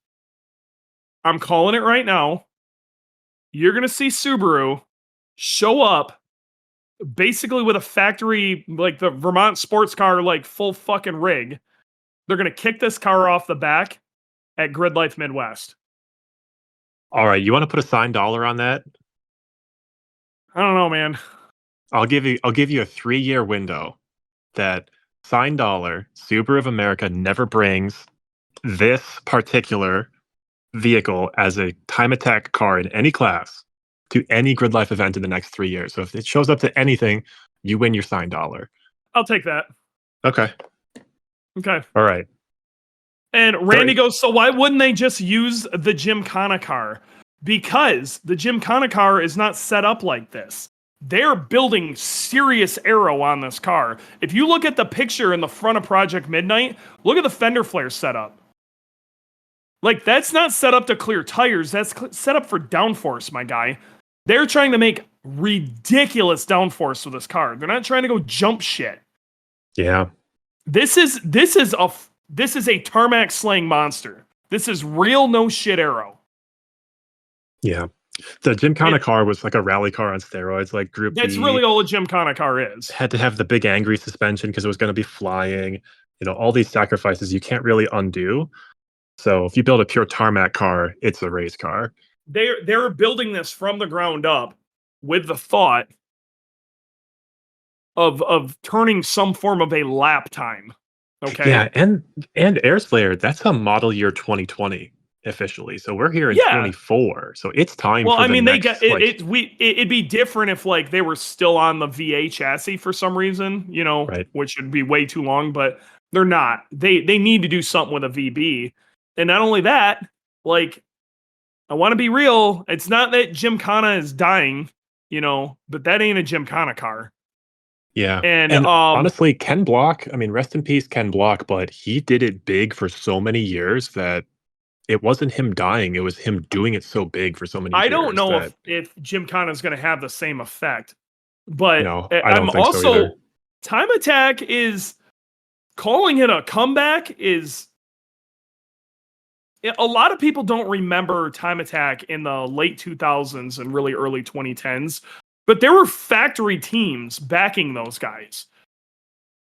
I'm calling it right now, you're going to see Subaru show up basically with a factory, like the Vermont sports car, like full fucking rig. They're going to kick this car off the back at Grid Life Midwest. All right, you want to put a signed dollar on that? I don't know, man. I'll give you a 3-year window that signed dollar Subaru of America never brings this particular vehicle as a Time Attack car in any class to any Grid Life event in the next 3 years. So if it shows up to anything, you win your signed dollar. I'll take that. Okay. All right. And Randy goes, so why wouldn't they just use the Gymkhana car? Because the Gymkhana car is not set up like this. They're building serious aero on this car. If you look at the picture in the front of Project Midnight, look at the fender flare setup. Like, that's not set up to clear tires. That's set up for downforce, my guy. They're trying to make ridiculous downforce with this car. They're not trying to go jump shit. Yeah. This is a tarmac slaying monster. This is real no shit aero. Yeah. The Gymkhana car was like a rally car on steroids, like Group That's B. really all a Gymkhana car is. Had to have the big angry suspension because it was going to be flying. You know, all these sacrifices you can't really undo. So if you build a pure tarmac car, it's a race car. They're building this from the ground up with the thought of turning some form of a lap time. Okay. Yeah, and Air Slayer, that's a model year 2020 officially. So we're here in 24. So it's time for the next, it'd be different if like they were still on the VA chassis for some reason, you know, which would be way too long, but they're not. They need to do something with a VB. And not only that, like, I want to be real. It's not that Gymkhana is dying, you know, but that ain't a Gymkhana car. Yeah. And honestly, Ken Block, I mean, rest in peace, Ken Block, but he did it big for so many years that it wasn't him dying. It was him doing it so big for so many years. I don't know if Gymkhana is going to have the same effect, but no, I don't think so either. Time Attack is calling it a comeback is... A lot of people don't remember Time Attack in the late 2000s and really early 2010s, but there were factory teams backing those guys.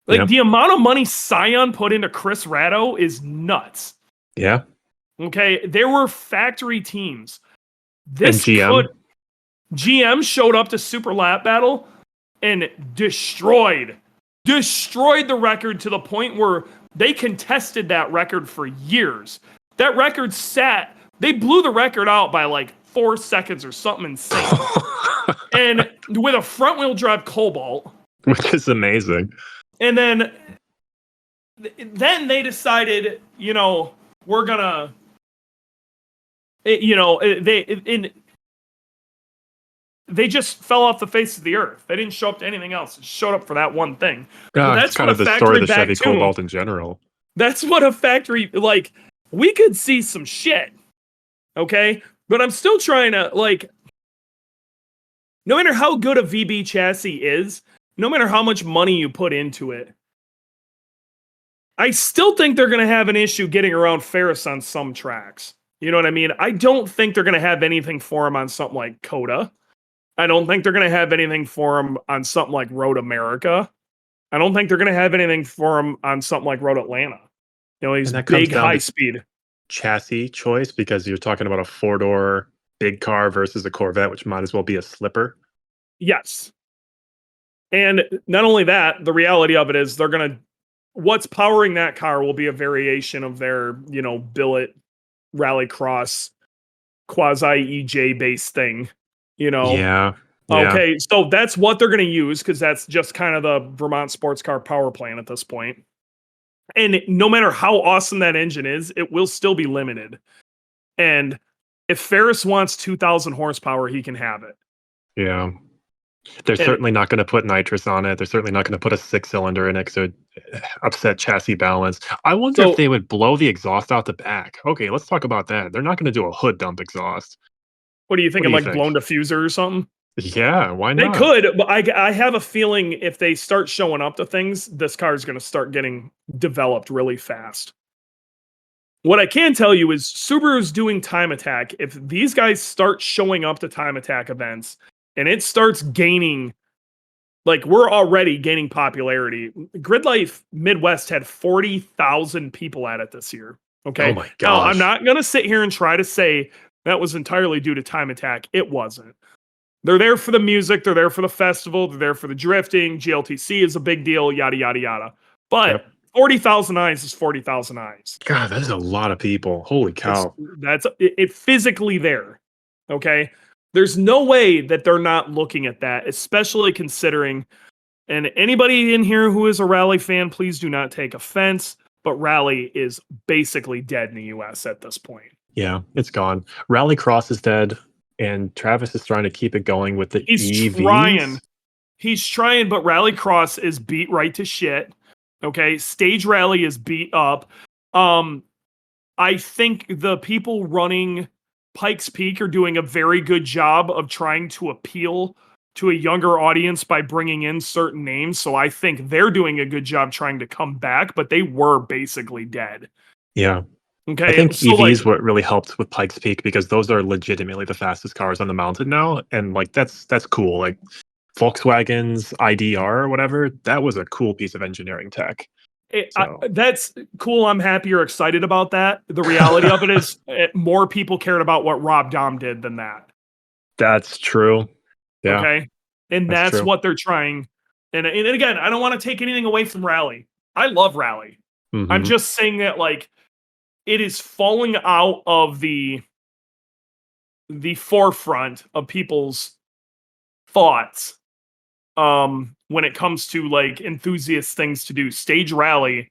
Like, the amount of money Scion put into Chris Ratto is nuts. Yeah. Okay, there were factory teams. And GM. GM showed up to Super Lap Battle and destroyed the record to the point where they contested that record for years. That record sat, they blew the record out by like 4 seconds or something insane. And with a front wheel drive Cobalt. Which is amazing. And then they decided, we're gonna, they just fell off the face of the earth. They didn't show up to anything else. It showed up for that one thing. That's kind of the story of the Chevy Cobalt in general. That's what a factory, like, we could see some shit, okay? But I'm still trying to, like, no matter how good a VB chassis is, no matter how much money you put into it, I still think they're going to have an issue getting around Ferris on some tracks. You know what I mean? I don't think they're going to have anything for him on something like COTA. I don't think they're going to have anything for him on something like Road America. I don't think they're going to have anything for him on something like Road Atlanta. He's big, high speed. Chassis choice, because you're talking about a 4-door big car versus a Corvette, which might as well be a slipper. Yes. And not only that, the reality of it is what's powering that car will be a variation of their, billet rallycross quasi EJ based thing, Yeah. Okay, so that's what they're going to use, because that's just kind of the Vermont sports car power plant at this point. And no matter how awesome that engine is, it will still be limited. And if Ferris wants 2,000 horsepower, he can have it. Yeah. They're certainly not going to put nitrous on it. They're certainly not going to put a 6-cylinder in it because it would upset chassis balance. I wonder if they would blow the exhaust out the back. Okay, let's talk about that. They're not going to do a hood dump exhaust. What are you thinking, like blown diffuser or something? Yeah, why not? They could, but I have a feeling if they start showing up to things, this car is going to start getting developed really fast. What I can tell you is Subaru's doing time attack. If these guys start showing up to time attack events and it starts gaining, like, we're already gaining popularity. Grid Life Midwest had 40,000 people at it this year. Okay. Oh my gosh. Now, I'm not going to sit here and try to say that was entirely due to time attack. It wasn't. They're there for the music. They're there for the festival. They're there for the drifting. GLTC is a big deal, yada, yada, yada. But 40,000 eyes is 40,000 eyes. God, that is a lot of people. Holy cow. It's physically there. Okay. There's no way that they're not looking at that, especially considering, and anybody in here who is a rally fan, please do not take offense, but rally is basically dead in the US at this point. Yeah, it's gone. Rallycross is dead, and Travis is trying to keep it going with the EVs. He's trying, but Rallycross is beat right to shit. Okay, Stage Rally is beat up. I think the people running Pikes Peak are doing a very good job of trying to appeal to a younger audience by bringing in certain names. So I think they're doing a good job trying to come back, but they were basically dead. Yeah. Okay. I think EVs what really helped with Pikes Peak, because those are legitimately the fastest cars on the mountain now. And like, that's cool. Like Volkswagen's IDR or whatever, that was a cool piece of engineering tech. That's cool. I'm happy you're excited about that. The reality of it is more people cared about what Rob Dahm did than that. That's true. Yeah. Okay. And that's what they're trying. And again, I don't want to take anything away from Rally. I love Rally. Mm-hmm. I'm just saying that, like, it is falling out of the forefront of people's thoughts when it comes to, like, enthusiast things to do. Stage Rally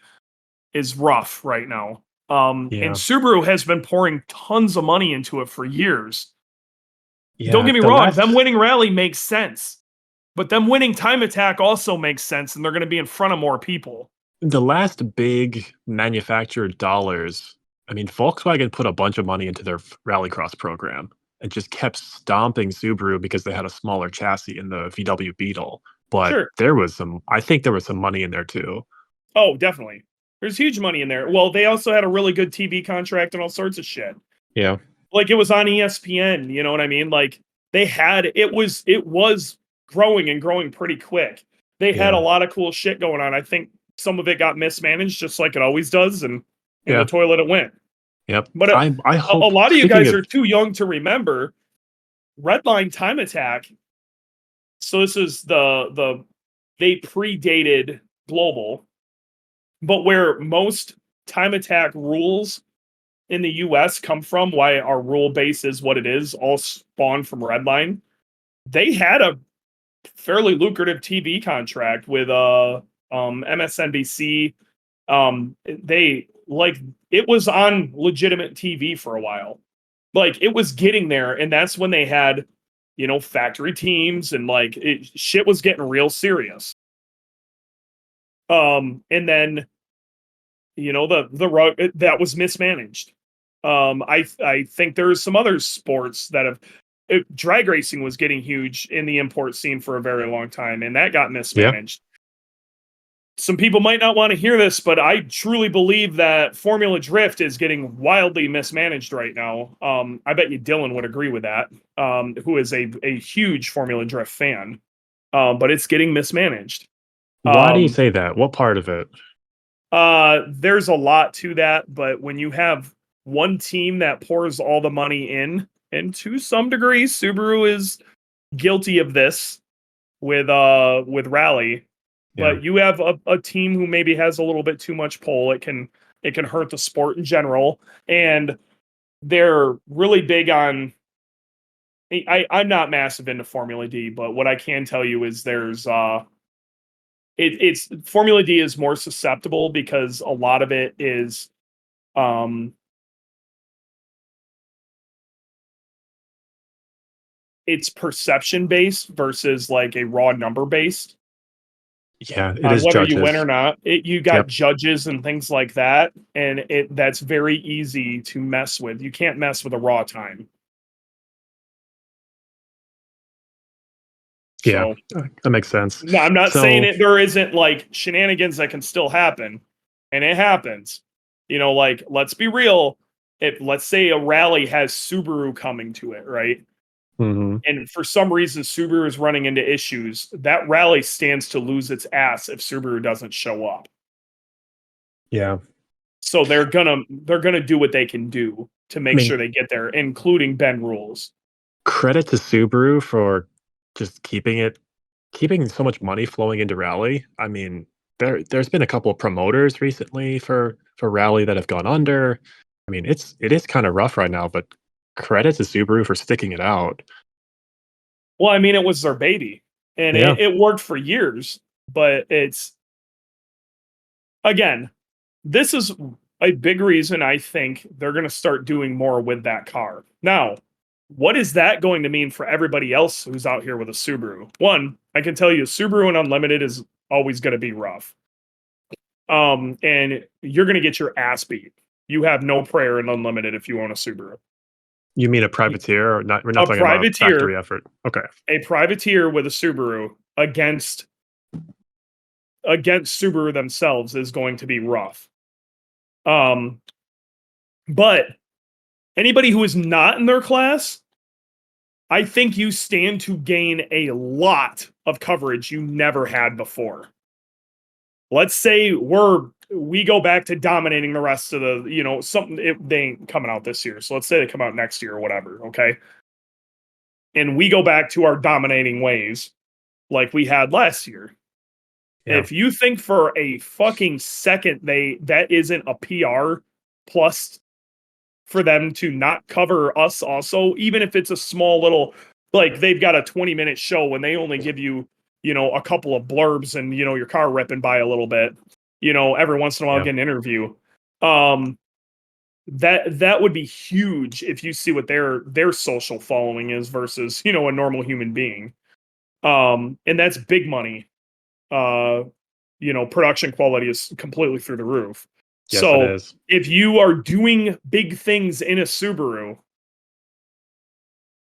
is rough right now. And Subaru has been pouring tons of money into it for years. Yeah, don't get me wrong, them winning Rally makes sense. But them winning Time Attack also makes sense, and they're going to be in front of more people. The last big manufactured dollars, I mean, Volkswagen put a bunch of money into their Rallycross program and just kept stomping Subaru because they had a smaller chassis in the VW Beetle. But there was some money in there too. Oh, definitely. There's huge money in there. Well, they also had a really good TV contract and all sorts of shit. Yeah. Like, it was on ESPN, you know what I mean? Like, it was growing and growing pretty quick. They had a lot of cool shit going on. I think some of it got mismanaged, just like it always does, and in the toilet it went. Yep. But I hope, a lot of you guys are too young to remember Redline Time Attack. So this is they predated Global, but where most Time Attack rules in the US come from, why our rule base is what it is, all spawned from Redline. They had a fairly lucrative TV contract with MSNBC. They it was on legitimate TV for a while. Like it was getting there, and that's when they had, factory teams and shit was getting real serious. And then that was mismanaged. I think there's some other sports that have drag racing was getting huge in the import scene for a very long time, and that got mismanaged. Some people might not want to hear this, but I truly believe that Formula Drift is getting wildly mismanaged right now. I bet you Dylan would agree with that, who is a huge Formula Drift fan. But it's getting mismanaged. Why do you say that? What part of it? There's a lot to that, but when you have one team that pours all the money in, and to some degree, Subaru is guilty of this with Rally. But you have a team who maybe has a little bit too much pull. It can hurt the sport in general, and they're really big on. I'm not massive into Formula D, but what I can tell you is there's it's Formula D is more susceptible because a lot of it is it's perception based versus like a raw number based. Yeah, it is whether judges. you win or not. You got judges and things like that, and that's very easy to mess with. You can't mess with a raw time. Yeah, so, that makes sense. No, I'm not saying it. There isn't like shenanigans that can still happen, and it happens. Let's be real. If let's say a rally has Subaru coming to it, right? Mm-hmm. And for some reason Subaru is running into issues, that rally stands to lose its ass if Subaru doesn't show up. Yeah. So they're gonna do what they can do to make sure they get there, including bend rules. Credit to Subaru for just keeping so much money flowing into Rally. I mean, there's been a couple of promoters recently for Rally that have gone under. I mean, it is kind of rough right now, but credit to Subaru for sticking it out. Well, I mean, it was their baby, and it worked for years, but it's again, this is a big reason I think they're going to start doing more with that car. Now, what is that going to mean for everybody else who's out here with a Subaru? One, I can tell you Subaru and Unlimited is always going to be rough. And you're going to get your ass beat. You have no prayer in Unlimited if you own a Subaru. You mean a privateer, or not? We're not talking about factory effort. Okay. A privateer with a Subaru against Subaru themselves is going to be rough. But anybody who is not in their class, I think you stand to gain a lot of coverage you never had before. Let's say we go back to dominating the rest of the, they ain't coming out this year. So let's say they come out next year or whatever. Okay. And we go back to our dominating ways like we had last year. Yeah. If you think for a fucking second that isn't a PR plus for them to not cover us also, even if it's a small little, like they've got a 20-minute show when they only give you, a couple of blurbs and, your car ripping by a little bit, every once in a while get an interview. That would be huge if you see what their social following is versus, a normal human being. And that's big money. Production quality is completely through the roof. Yes, so it is. If you are doing big things in a Subaru,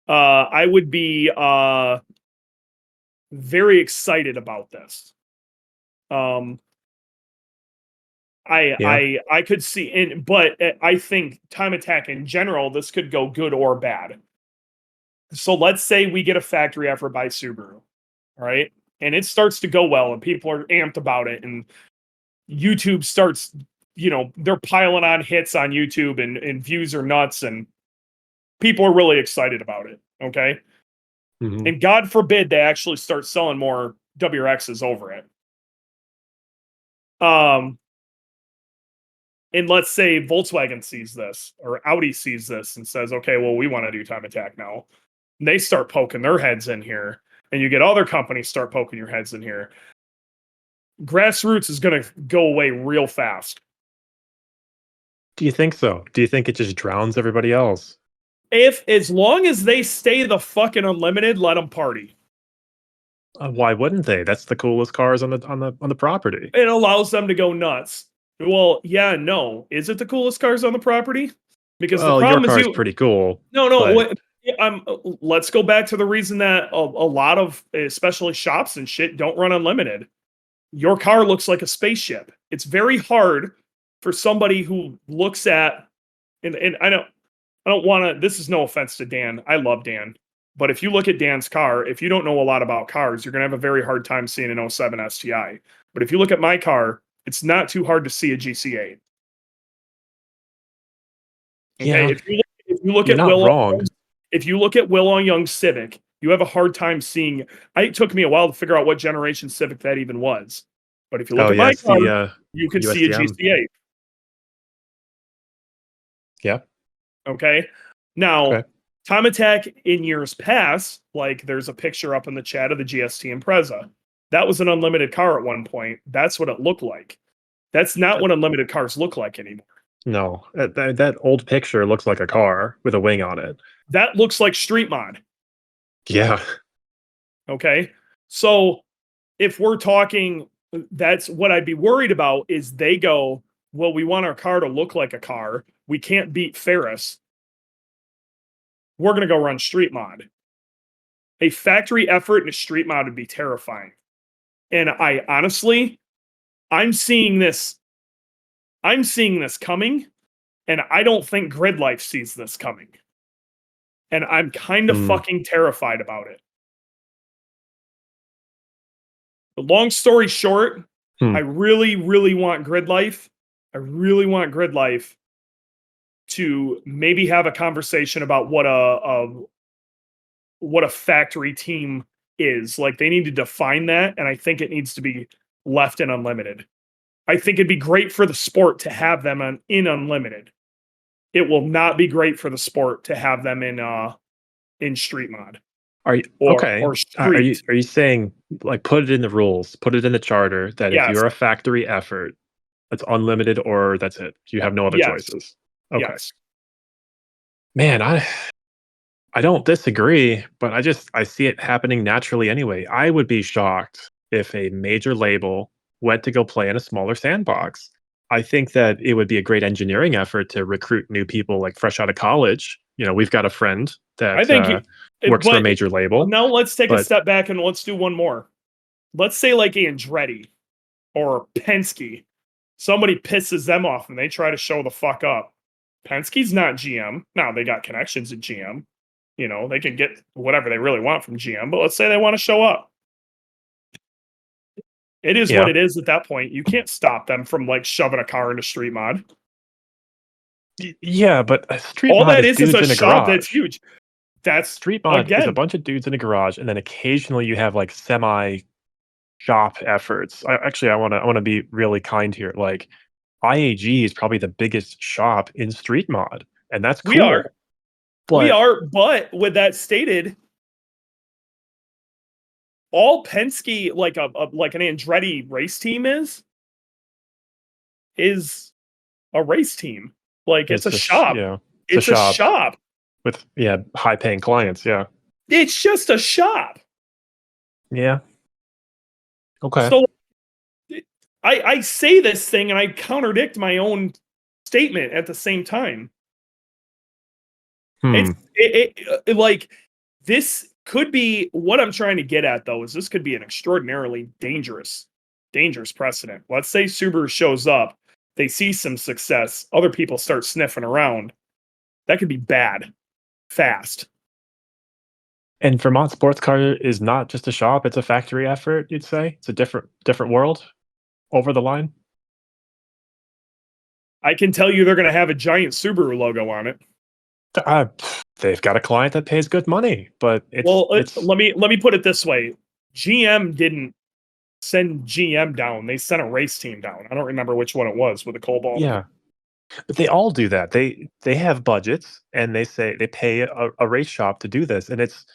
I would be very excited about this. I could see, but I think Time Attack in general, this could go good or bad. So let's say we get a factory effort by Subaru, right? And it starts to go well, and people are amped about it, and YouTube starts, they're piling on hits on YouTube, and views are nuts, and people are really excited about it. Okay. Mhm. And God forbid they actually start selling more WRXs over it. And let's say Volkswagen sees this or Audi sees this and says, okay, well, we want to do time attack now. And they start poking their heads in here, and you get other companies start poking your heads in here. Grassroots is going to go away real fast. Do you think so? Do you think it just drowns everybody else? As long as they stay the fucking unlimited, let them party. Why wouldn't they? That's the coolest cars on the property. It allows them to go nuts. Well, yeah, no. Is it the coolest cars on the property? Because the Well, your problem is car's pretty cool, no. but Let's go back to the reason that a lot of, especially shops and shit, don't run unlimited. Your car looks like a spaceship. It's very hard for somebody who looks at, and I don't want to. This is no offense to Dan. I love Dan, but if you look at Dan's car, if you don't know a lot about cars, you're gonna have a very hard time seeing an 07 STI. But if you look at my car, it's not too hard to see a GC8. Okay, yeah, if you look you're at not wrong. if you look at Will Young's Civic, you have a hard time seeing. It took me a while to figure out what generation Civic that even was. But if you look Oh at yeah, my it's car, the you could see a USDM. GC8. Yeah. Okay. Now, Okay. time attack in years past, like there's a picture up in the chat of the GST Impreza. That was an unlimited car at one point. That's what it looked like. That's not what unlimited cars look like anymore. No, that old picture looks like a car with a wing on it. That looks like street mod. Yeah. Okay. So if we're talking, that's what I'd be worried about is they go, well, we want our car to look like a car. We can't beat Ferris. We're going to go run street mod. A factory effort in a street mod would be terrifying. And I honestly, I'm seeing this coming, and I don't think Grid Life sees this coming. And I'm kind of fucking terrified about it. But long story short, I really, really want Grid Life. I really want Grid Life to maybe have a conversation about what a factory team is. Like they need to define that, and I think it needs to be left in unlimited. I think it'd be great for the sport to have them in unlimited. It will not be great for the sport to have them in street mod. Are you okay? Or street. Are you saying like put it in the rules, put it in the charter that if Yes. you're a factory effort, it's unlimited or that's it. You have no other Yes. choices. Okay. Yes. Man, I don't disagree, but I see it happening naturally anyway. I would be shocked if a major label went to go play in a smaller sandbox. I think that it would be a great engineering effort to recruit new people like fresh out of college. You know, we've got a friend I that think works for a but major label. now let's take a But step back and let's do one more. Let's say like Andretti or Penske. Somebody pisses them off and they try to show the fuck up. Penske's not GM. Now they got connections at GM. You know, they can get whatever they really want from GM, but let's say they want to show up. It is what it is at that point. You can't stop them from like shoving a car into street mod. Yeah, but a street All mod that is is dudes a in a shop garage. that's huge. That's Street mod is a again. bunch of dudes in a garage, and then occasionally you have like semi shop efforts. I want to be really kind here. Like IAG is probably the biggest shop in street mod, and that's cool. We are. But But with that stated, all Penske like like an Andretti race team is a race team. Like it's a shop. Yeah, It's a shop with high paying clients. Yeah, it's just a shop. Yeah. Okay. So I say this thing and I contradict my own statement at the same time. It's like this could be what I'm trying to get at though is this could be an extraordinarily dangerous precedent. Let's say Subaru shows up, they see some success, other people start sniffing around. That could be bad fast. And Vermont Sports Car is not just a shop, it's a factory effort, you'd say? It's a different world over the line? I can tell you they're going to have a giant Subaru logo on it. they've got a client that pays good money, but it's let me put it this way: GM didn't send GM down; they sent a race team down. I don't remember which one it was with the Cobalt. yeah. But they all do that. They have budgets and they say they pay a race shop to do this, and it's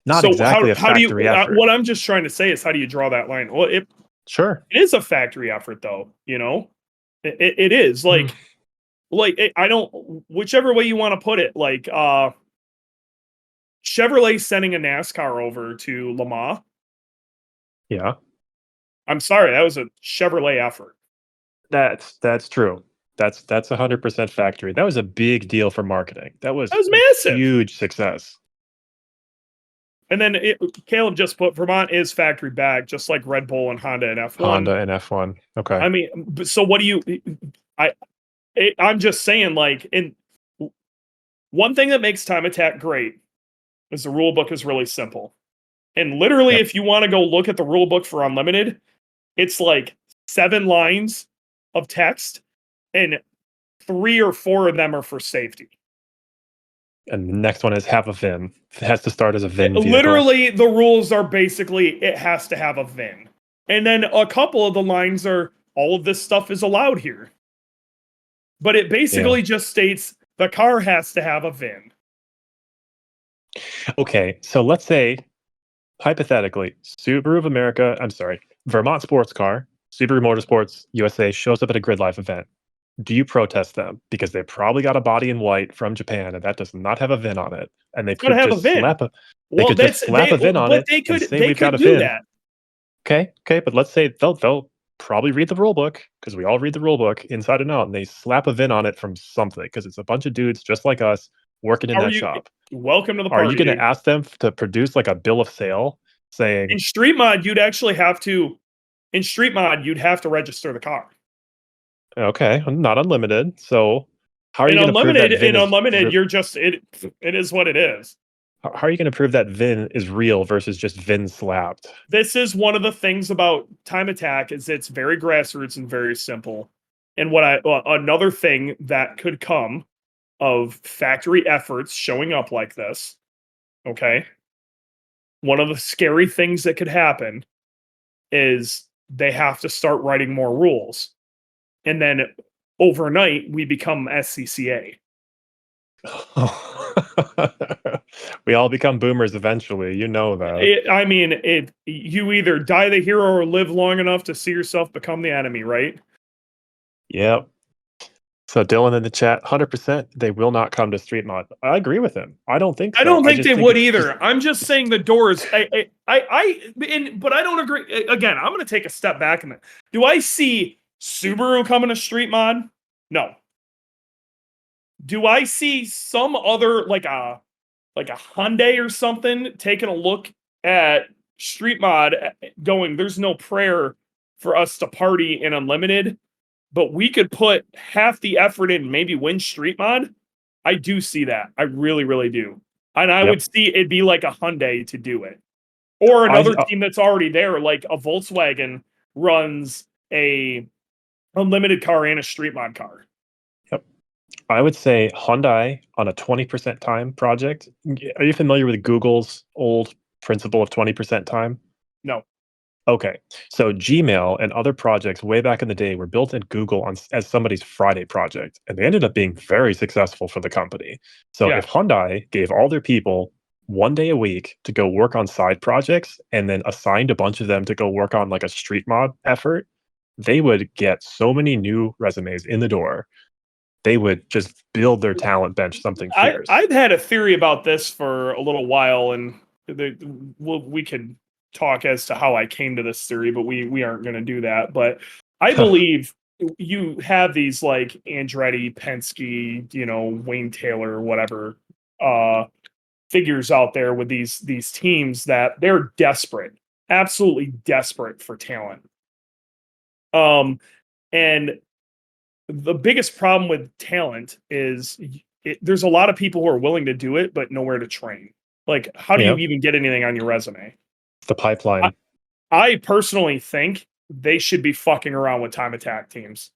not So exactly a how do you? factory effort. What I'm just trying to say is, how do you draw that line? Well, Sure. it is a factory effort, though. It is Mm, I don't, whichever way you want to put it. Like Chevrolet sending a NASCAR over to Le Mans. yeah, I'm sorry, that was a Chevrolet effort. that's true. That's 100% factory. That was a big deal for marketing. That That was was a massive. huge success. And then Caleb just put Vermont is factory back, just like Red Bull and Honda and F1. Honda and F1. Okay. I mean, so what do you? I I'm just saying, like, in one thing that makes Time Attack great is the rule book is really simple. And literally, Yep. if you want to go look at the rule book for Unlimited, it's like 7 lines of text, and 3 or 4 of them are for safety. And the next one is have a VIN. It has to start as a VIN vehicle. Literally, the rules are basically it has to have a VIN. And then a couple of the lines are all of this stuff is allowed here. But it Yeah. basically just states the car has to have a VIN. Okay. So let's say hypothetically, Subaru of America, I'm sorry, Vermont Sports Car, Subaru Motorsports USA shows up at a Grid Life event. Do you protest them? Because they probably got a body in white from Japan and that does not have a VIN on it. And It's got to have a VIN. they Well, could just slap a VIN on but it and say they we've got could a do VIN. that. Okay, but let's say they'll probably read the rule book because we all read the rule book inside and out, and they slap a VIN on it from something because it's a bunch of dudes just like us working in How are that you? shop. Welcome to the Are you party, going to dude. ask them to produce like a bill of sale saying, In Street Mod, you'd actually have to. In Street Mod, you'd have to register the car. okay, not unlimited, so how are you going to prove that VIN In is Unlimited, you're just it. It is what it is. how are you going to prove that VIN is real versus just VIN slapped? This is one of the things about Time Attack is it's very grassroots and very simple. And another thing that could come of factory efforts showing up like this, okay? One of the scary things that could happen is they have to start writing more rules. And then overnight we become SCCA. We all become boomers eventually, you know that. You either die the hero or live long enough to see yourself become the enemy, right? Yep. So Dylan in the chat, 100% they will not come to Street Mod. I agree with him. I don't think I so. don't I think just they think would it's just either. I'm just saying the doors. But I don't agree. Again, I'm going to take a step back. Do I see Subaru coming to Street Mod? No. Do I see some other like a Hyundai or something taking a look at Street Mod, going, "There's no prayer for us to party in Unlimited, but we could put half the effort in, maybe win Street Mod"? I do see that. I really, really do. And I would yep. see it'd be like a Hyundai to do it. Or I another team that's already there, like a Volkswagen runs a unlimited car and a Street Mod car. yep. I would say Hyundai on a 20% time project. Are you familiar with Google's old principle of 20% time? No. Okay. So Gmail and other projects way back in the day were built at Google as somebody's Friday project, and they ended up being very successful for the company. So Yeah. if Hyundai gave all their people 1 day a week to go work on side projects and then assigned a bunch of them to go work on like a street mod effort, they would get so many new resumes in the door. They would just build their talent bench something fierce. I've had a theory about this for a little while, and we could talk as to how I came to this theory, but we aren't going to do that. But I believe you have these like Andretti, Penske, Wayne Taylor, whatever figures out there with these teams that they're desperate, absolutely desperate for talent. And the biggest problem with talent is there's a lot of people who are willing to do it, but nowhere to train. Like, how do you Yeah, even get anything on your resume? the I, pipeline. I personally think they should be fucking around with time attack teams.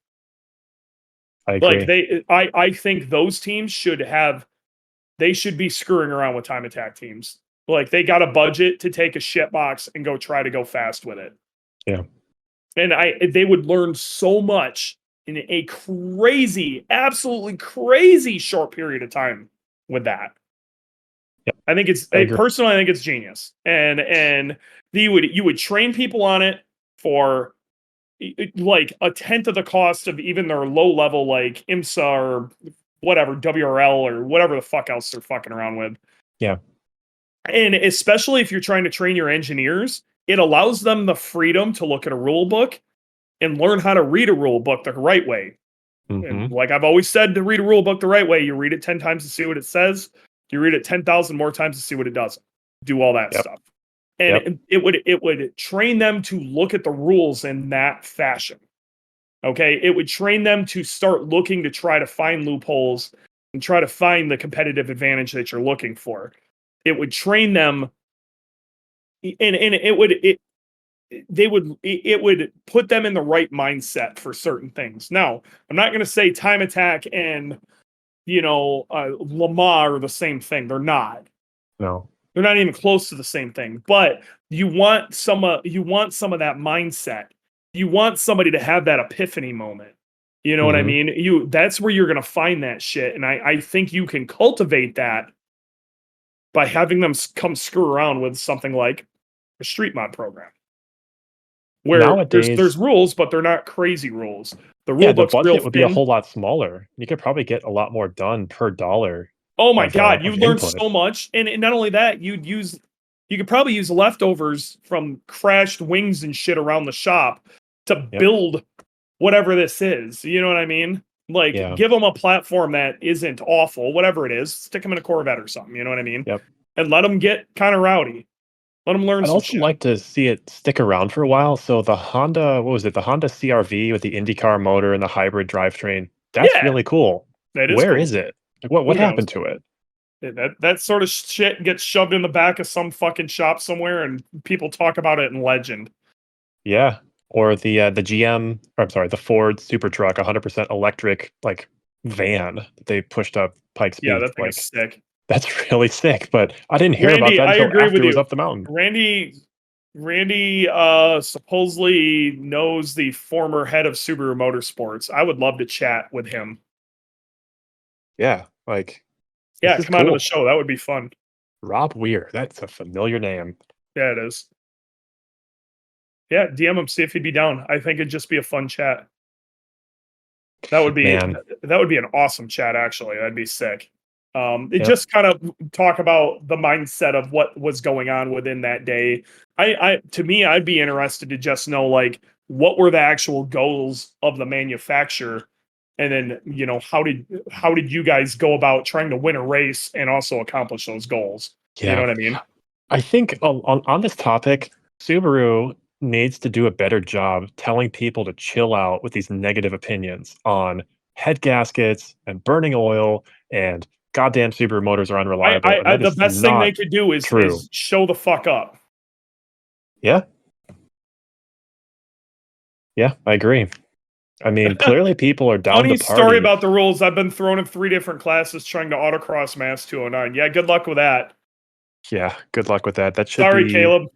I Like agree. I think those teams should have they should be screwing around with time attack teams. Like, they got a budget to take a shit box and try to go fast with it. Yeah. And they would learn so much in a crazy, absolutely crazy short period of time with that. Yep. I think personally, I think it's genius. And you would train people on it for like a tenth of the cost of even their low level, like IMSA or whatever, WRL or whatever the fuck else they're fucking around with. Yeah. And especially if you're trying to train your engineers, it allows them the freedom to look at a rule book and learn how to read a rule book the right way. And like I've always said, to read a rule book the right way, you read it 10 times to see what it says. You read it 10,000 more times to see what it doesn't. Do all that stuff. And it would train them to look at the rules in that fashion. Okay? It would train them to start looking to try to find loopholes and try to find the competitive advantage that you're looking for. It would train them, and it would put them in the right mindset for certain things. Now, I'm not going to say time attack and Lamar are the same thing. They're not. No, they're not even close to the same thing. But you want some of that mindset. You want somebody to have that epiphany moment. You know what I mean? That's where you're going to find that shit, and I think you can cultivate that by having them come screw around with something like a street mod program. Where nowadays, there's rules, but they're not crazy rules. The budget would be a whole lot smaller. You could probably get a lot more done per dollar. Oh my god, you've learned so much, and not only that, you could probably use leftovers from crashed wings and shit around the shop to build whatever this is. You know what I mean? Like, give them a platform that isn't awful, whatever it is. Stick them in a Corvette or something. You know what I mean? Yep. And let them get kind of rowdy. Let them learn. I'd also like to see it stick around for a while. So the Honda, the Honda CRV with the IndyCar motor and the hybrid drivetrain. That's really cool. That is. Where is it? Like, what happened to it? That sort of shit gets shoved in the back of some fucking shop somewhere, and people talk about it in legend. Yeah. Or the GM, or I'm sorry, the Ford Super Truck, 100% electric like van that they pushed up Pikes Peak. Yeah, that thing is sick. That's really sick, but I didn't hear about that until after it was up the mountain. Randy supposedly knows the former head of Subaru Motorsports. I would love to chat with him. Yeah, come on to the show. That would be fun. Rob Weir, that's a familiar name. Yeah, it is. Yeah, DM him, see if he'd be down. I think it'd just be a fun chat. That would be an awesome chat, actually. That'd be sick. Just kind of talk about the mindset of what was going on within that day. To me, I'd be interested to just know, like, what were the actual goals of the manufacturer, and then how did you guys go about trying to win a race and also accomplish those goals? Yeah. You know what I mean? I think on this topic, Subaru needs to do a better job telling people to chill out with these negative opinions on head gaskets and burning oil and goddamn Subaru motors are unreliable. The best thing they could do is show the fuck up. Yeah. Yeah, I agree. I mean, clearly people are down to party. Funny story about the rules. I've been thrown in 3 different classes trying to autocross Mass 209. Yeah, good luck with that. Yeah, good luck with that. That should Sorry, Caleb.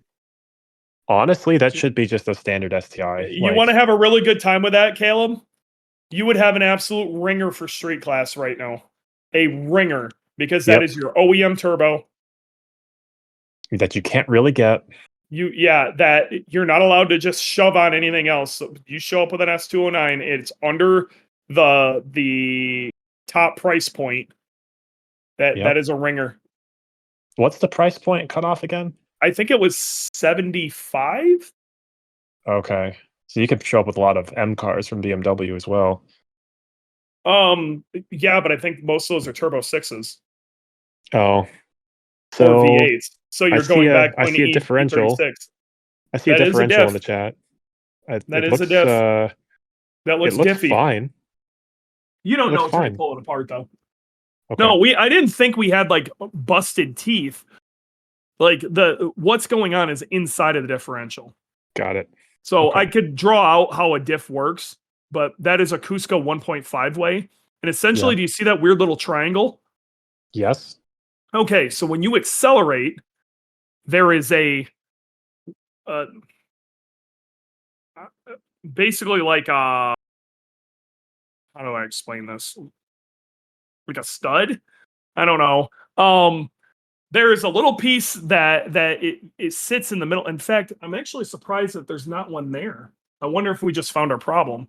Honestly, that should be just a standard STI. You want to have a really good time with that, Caleb? You would have an absolute ringer for street class right now. A ringer, because that is your OEM turbo. That you can't really get. That you're not allowed to just shove on anything else. So you show up with an S209, it's under the top price point. That is a ringer. What's the price point cut off again? I think it was 75. Okay. So you could show up with a lot of M cars from BMW as well. Yeah, but I think most of those are turbo 6s. Oh. So or V8s. So you're going back. I see a differential. I see a differential in the chat. That is a diff. That looks diffy. Fine. You don't know until you pull it apart, though. Okay. No, I didn't think we had like busted teeth. Like what's going on is inside of the differential. Got it. So I could draw out how a diff works, but that is a Cusco 1.5 way. And essentially, do you see that weird little triangle? Yes. Okay, so when you accelerate, there is uh basically like how do I explain this? Like a stud? I don't know. There is a little piece that it sits in the middle. In fact, I'm actually surprised that there's not one there. I wonder if we just found our problem.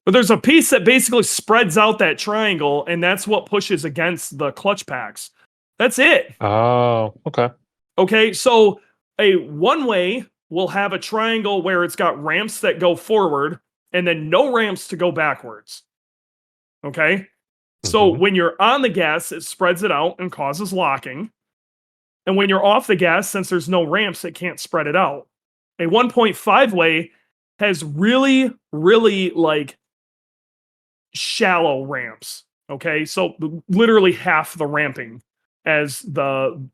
But there's a piece that basically spreads out that triangle, and that's what pushes against the clutch packs. That's it. Oh, okay. Okay, so a one way will have a triangle where it's got ramps that go forward and then no ramps to go backwards. Okay, so Hmm. when you're on the gas, it spreads it out and causes locking. And when you're off the gas, since there's no ramps, it can't spread it out. A 1.5 way has really, really like shallow ramps. Okay, so literally half the ramping as the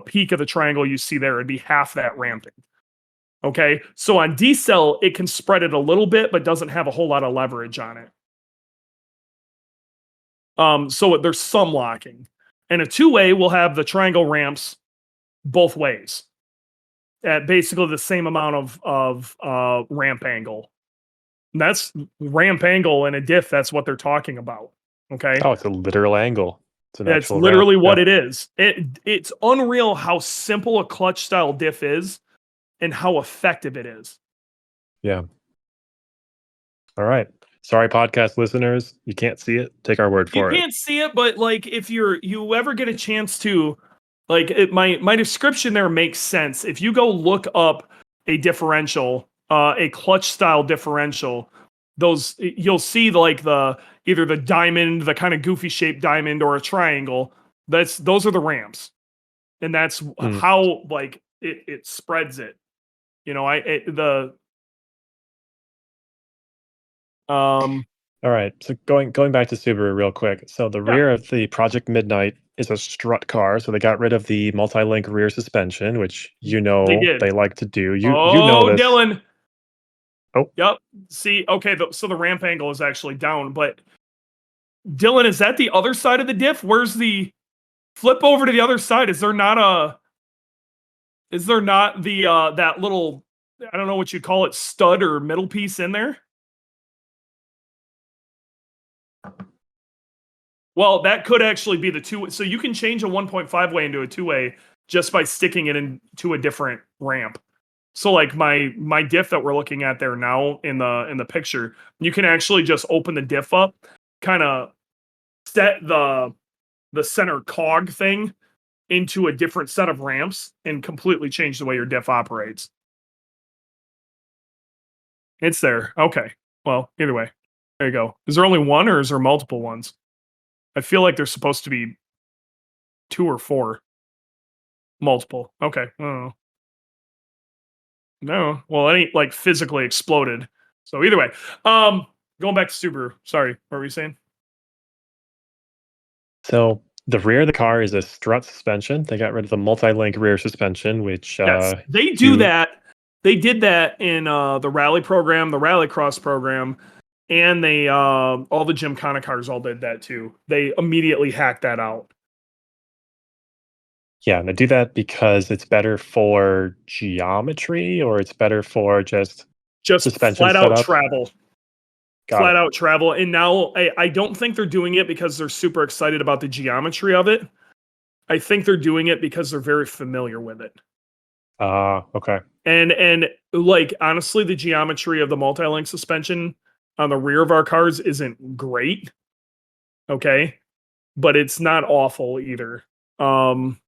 peak of the triangle you see there, it'd be half that ramping. Okay, so on D cell, it can spread it a little bit, but doesn't have a whole lot of leverage on it. So there's some locking, and a two-way will have the triangle ramps both ways at basically the same amount of ramp angle. And that's ramp angle in a diff. That's what they're talking about. Okay, Oh, it's a literal angle. It's an that's actual ramp. literally Yeah. what it is. It's unreal how simple a clutch style diff is and how effective it is. Yeah. All right. Sorry, podcast listeners. You can't see it. Take our word You for it. can't see it, but like if you ever get a chance to, like my description there makes sense. If you go look up a differential, a clutch style differential, those you'll see like the either the diamond, the kind of goofy shaped diamond, or a triangle. Those are the ramps, and that's Mm. how like it spreads it. You know, I it, the um All right. So going back to Subaru real quick. So the yeah, rear of the Project Midnight is a strut car. So they got rid of the multi-link rear suspension, which they did. they like to do. You know Oh, this. Dylan. Oh, Yep. See, okay, so the ramp angle is actually down, but Dylan, is that the other side of the diff? Where's the flip over to the other side? Is there not the that little, I don't know what you call it, stud or middle piece in there? Well, that could actually be the two. So you can change a 1.5 way into a two way just by sticking it into a different ramp. So like my diff that we're looking at there now in the picture, you can actually just open the diff up, kind of set the center cog thing into a different set of ramps and completely change the way your diff operates. It's there. Okay. Well, either way, there you go. Is there only one or is there multiple ones? I feel like there's supposed to be two or four. Multiple. Okay. Oh. No. Well, it ain't like physically exploded. So either way, going back to Subaru. Sorry, what were you saying? so the rear of the car is a strut suspension. They got rid of the multi-link rear suspension, which Yes, they do you that. They did that in the rally program, the rallycross program, and they all the Gymkhana cars all did that too. They immediately hacked that out. yeah, and they do that because it's better for geometry or it's better for just Just suspension flat out setup. travel. Got Flat it. out travel. And now I don't think they're doing it because they're super excited about the geometry of it. I think they're doing it because they're very familiar with it. Okay. And like honestly, the geometry of the multi-link suspension on the rear of our cars isn't great. Okay. But it's not awful either. Um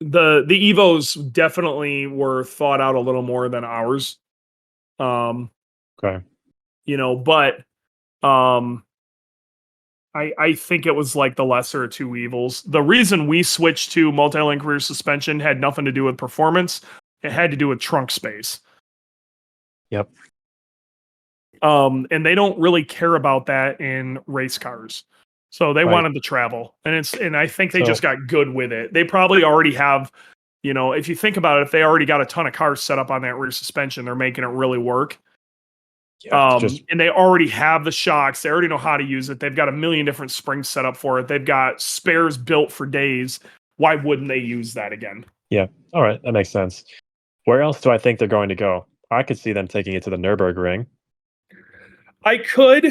the Evos definitely were thought out a little more than ours. Um, Okay. but um I think it was like the lesser of two evils. The reason we switched to multi-link rear suspension had nothing to do with performance. It had to do with trunk space. Yep. And they don't really care about that in race cars. So they Right. wanted to travel. And I think they just So got good with it. They probably already have, if you think about it, if they already got a ton of cars set up on that rear suspension, they're making it really work. Yeah, and they already have the shocks. They already know how to use it. They've got a million different springs set up for it. They've got spares built for days. Why wouldn't they use that again? Yeah. All right, that makes sense. Where else do I think they're going to go? I could see them taking it to the Nürburgring. I could.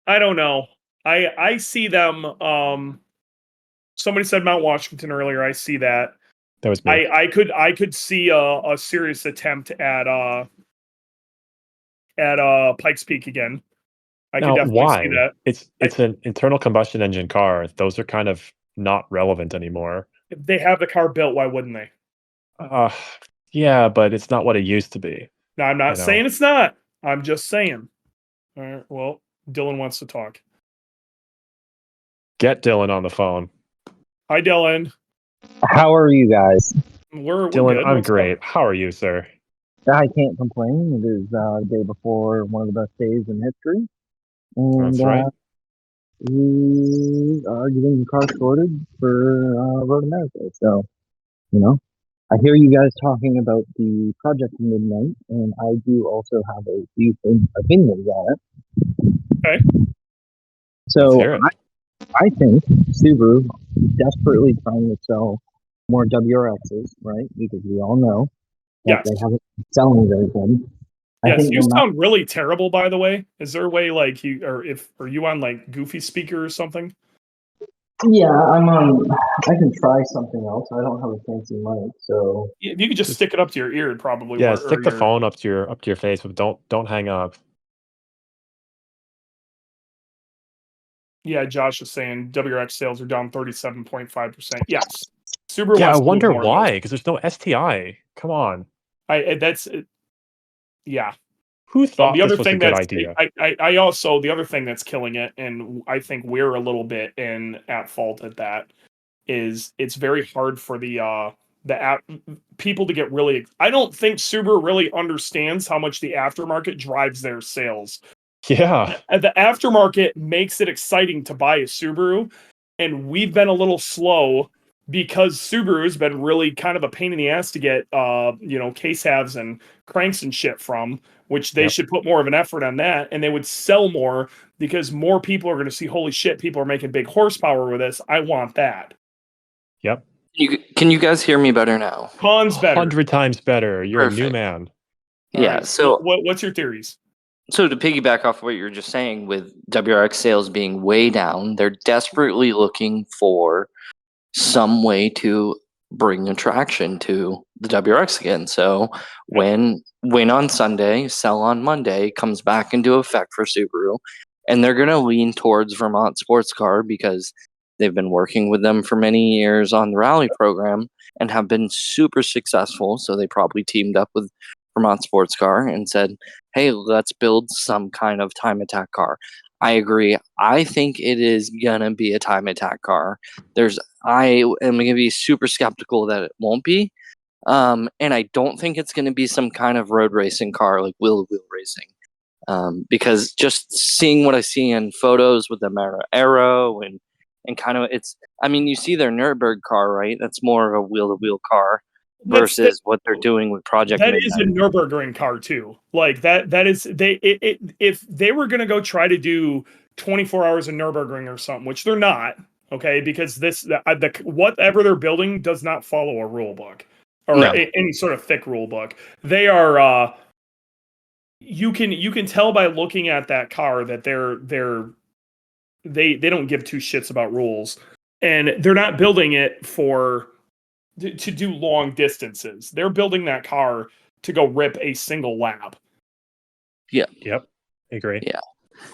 I don't know. I see them. Somebody said Mount Washington earlier. I see that. That was me. I could see a serious attempt at Pikes Peak again. I could Now, definitely see why? that. It's an internal combustion engine car. Those are kind of not relevant anymore. If they have the car built, why wouldn't they? Uh, yeah, but it's not what it used to be. Now, I'm You not know, saying it's not. I'm just saying. All right. Well, Dylan wants to talk. get Dylan on the phone. Hi, Dylan. How are you guys? We're Dylan, good. I'm What's great. up? How are you, sir? I can't complain. It is the day before one of the best days in history. And That's right. we are getting the car sorted for Road America. So, you know, I hear you guys talking about the Project Midnight, and I do also have a few opinions on it. Okay. Let's So, hear it. I think Subaru desperately trying to sell more WRXs, right? Because we all know that Yes. they haven't been selling very good. Yes. You sound really terrible, by the way. Is there a way, like, are you on like Goofy speaker or something? Yeah, I'm on. I can try something else. I don't have a fancy mic, so If you could just stick it up to your ear, it'd probably Yeah, work. stick the phone up to your face, but don't hang up. Yeah, Josh is saying WRX sales are down 37.5%. Yes. Subaru Yeah, I wants to move wonder more of those. why. Because there's no STI. Come on. Yeah. Who thought The other this was a thing good that's idea? I also the other thing that's killing it, and I think we're a little bit at fault at that, is it's very hard for the people to get really. I don't think Subaru really understands how much the aftermarket drives their sales. Yeah. The aftermarket makes it exciting to buy a Subaru, and we've been a little slow because Subaru's been really kind of a pain in the ass to get case halves and cranks and shit from, which they should put more of an effort on that, and they would sell more because more people are going to see, holy shit, people are making big horsepower with this. I want that. Yep. Can you guys hear me better now? Tons better. 100 times better. You're a new Perfect. man. All Yeah. right. So what's your theories? So to piggyback off what you were just saying, with WRX sales being way down, they're desperately looking for some way to bring attraction to the WRX again. So when win on Sunday, sell on Monday comes back into effect for Subaru, and they're going to lean towards Vermont Sports Car because they've been working with them for many years on the rally program and have been super successful. So they probably teamed up with Vermont Sports Car and said, hey, let's build some kind of time attack car. I agree. I think it is gonna be a time attack car. I am gonna be super skeptical that it won't be. And I don't think it's gonna be some kind of road racing car like wheel to wheel racing. Because just seeing what I see in photos with the Aero and kind of you see their Nürburgring car, right? That's more of a wheel to wheel car versus what they're doing with Project That Midnight. is a Nürburgring car too. Like that is if they were going to go try to do 24 hours of Nürburgring or something, which they're not, okay, because whatever they're building does not follow a rule book or any sort of thick rule book. They are you can tell by looking at that car that they don't give two shits about rules, and they're not building it to do long distances. They're building that car to go rip a single lap. Yeah. Yep. Agree. Yeah.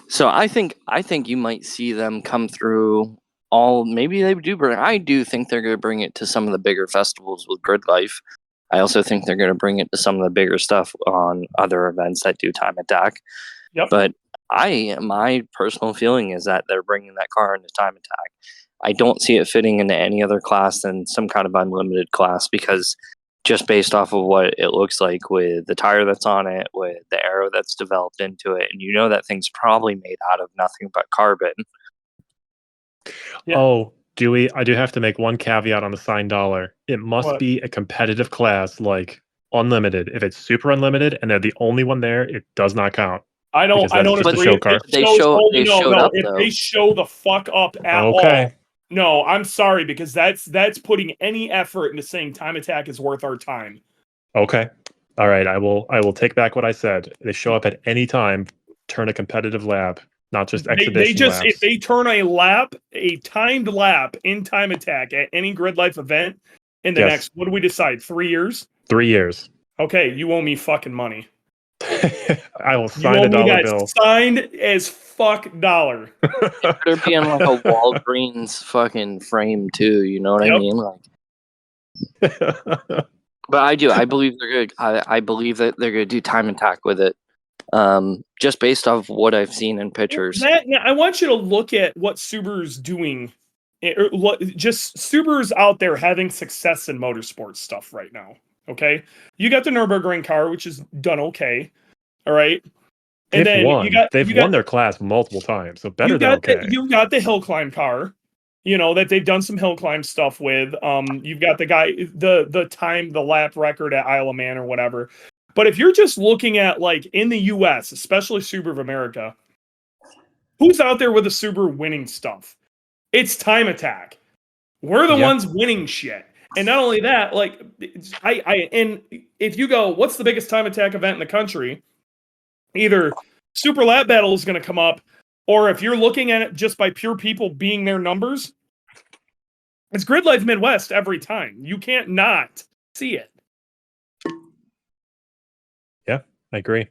So I think you might see them come through maybe they do I do think they're going to bring it to some of the bigger festivals with Grid Life. I also think they're going to bring it to some of the bigger stuff on other events that do time attack. Yep. But my personal feeling is that they're bringing that car into time attack. I don't see it fitting into any other class than some kind of unlimited class, because just based off of what it looks like with the tire that's on it, with the aero that's developed into it, and that thing's probably made out of nothing but carbon. Yeah. Oh, Dewey, I do have to make one caveat on the signed dollar. It must be a competitive class like unlimited. If it's super unlimited and they're the only one there, it does not count. I don't Just agree. a show car. They showed up, if though. they show the fuck up at all. No, I'm sorry, because that's putting any effort into saying time attack is worth our time. Okay. All right. I will take back what I said. They show up at any time, turn a competitive lap, not just exhibition laps. If they turn a timed lap in time attack at any grid life event in the next, what do we decide? 3 years? 3 years. Okay, you owe me fucking money. I will sign a dollar bill. Signed as fuck dollar. It better be on like a Walgreens fucking frame too. You know what I mean? Like, but I believe they're good. I believe that they're going to do time attack with it. Just based off what I've seen in pictures. I want you to look at what Subaru's doing. Just Subaru's out there having success in motorsports stuff right now. Okay, you got the Nürburgring car, which is done okay. All right, and they've won. They've won their class multiple times, so better than okay. You've got the hill climb car, that they've done some hill climb stuff with. You've got the guy, the lap record at Isle of Man or whatever. But if you're just looking at like in the U.S., especially Subaru of America, who's out there with the Subaru winning stuff? It's time attack. We're the ones winning shit. And not only that, like and if you go, what's the biggest time attack event in the country? Either Super Lap Battle is going to come up, or if you're looking at it just by pure people being their numbers, it's Grid Life Midwest every time. You can't not see it. Yeah, I agree.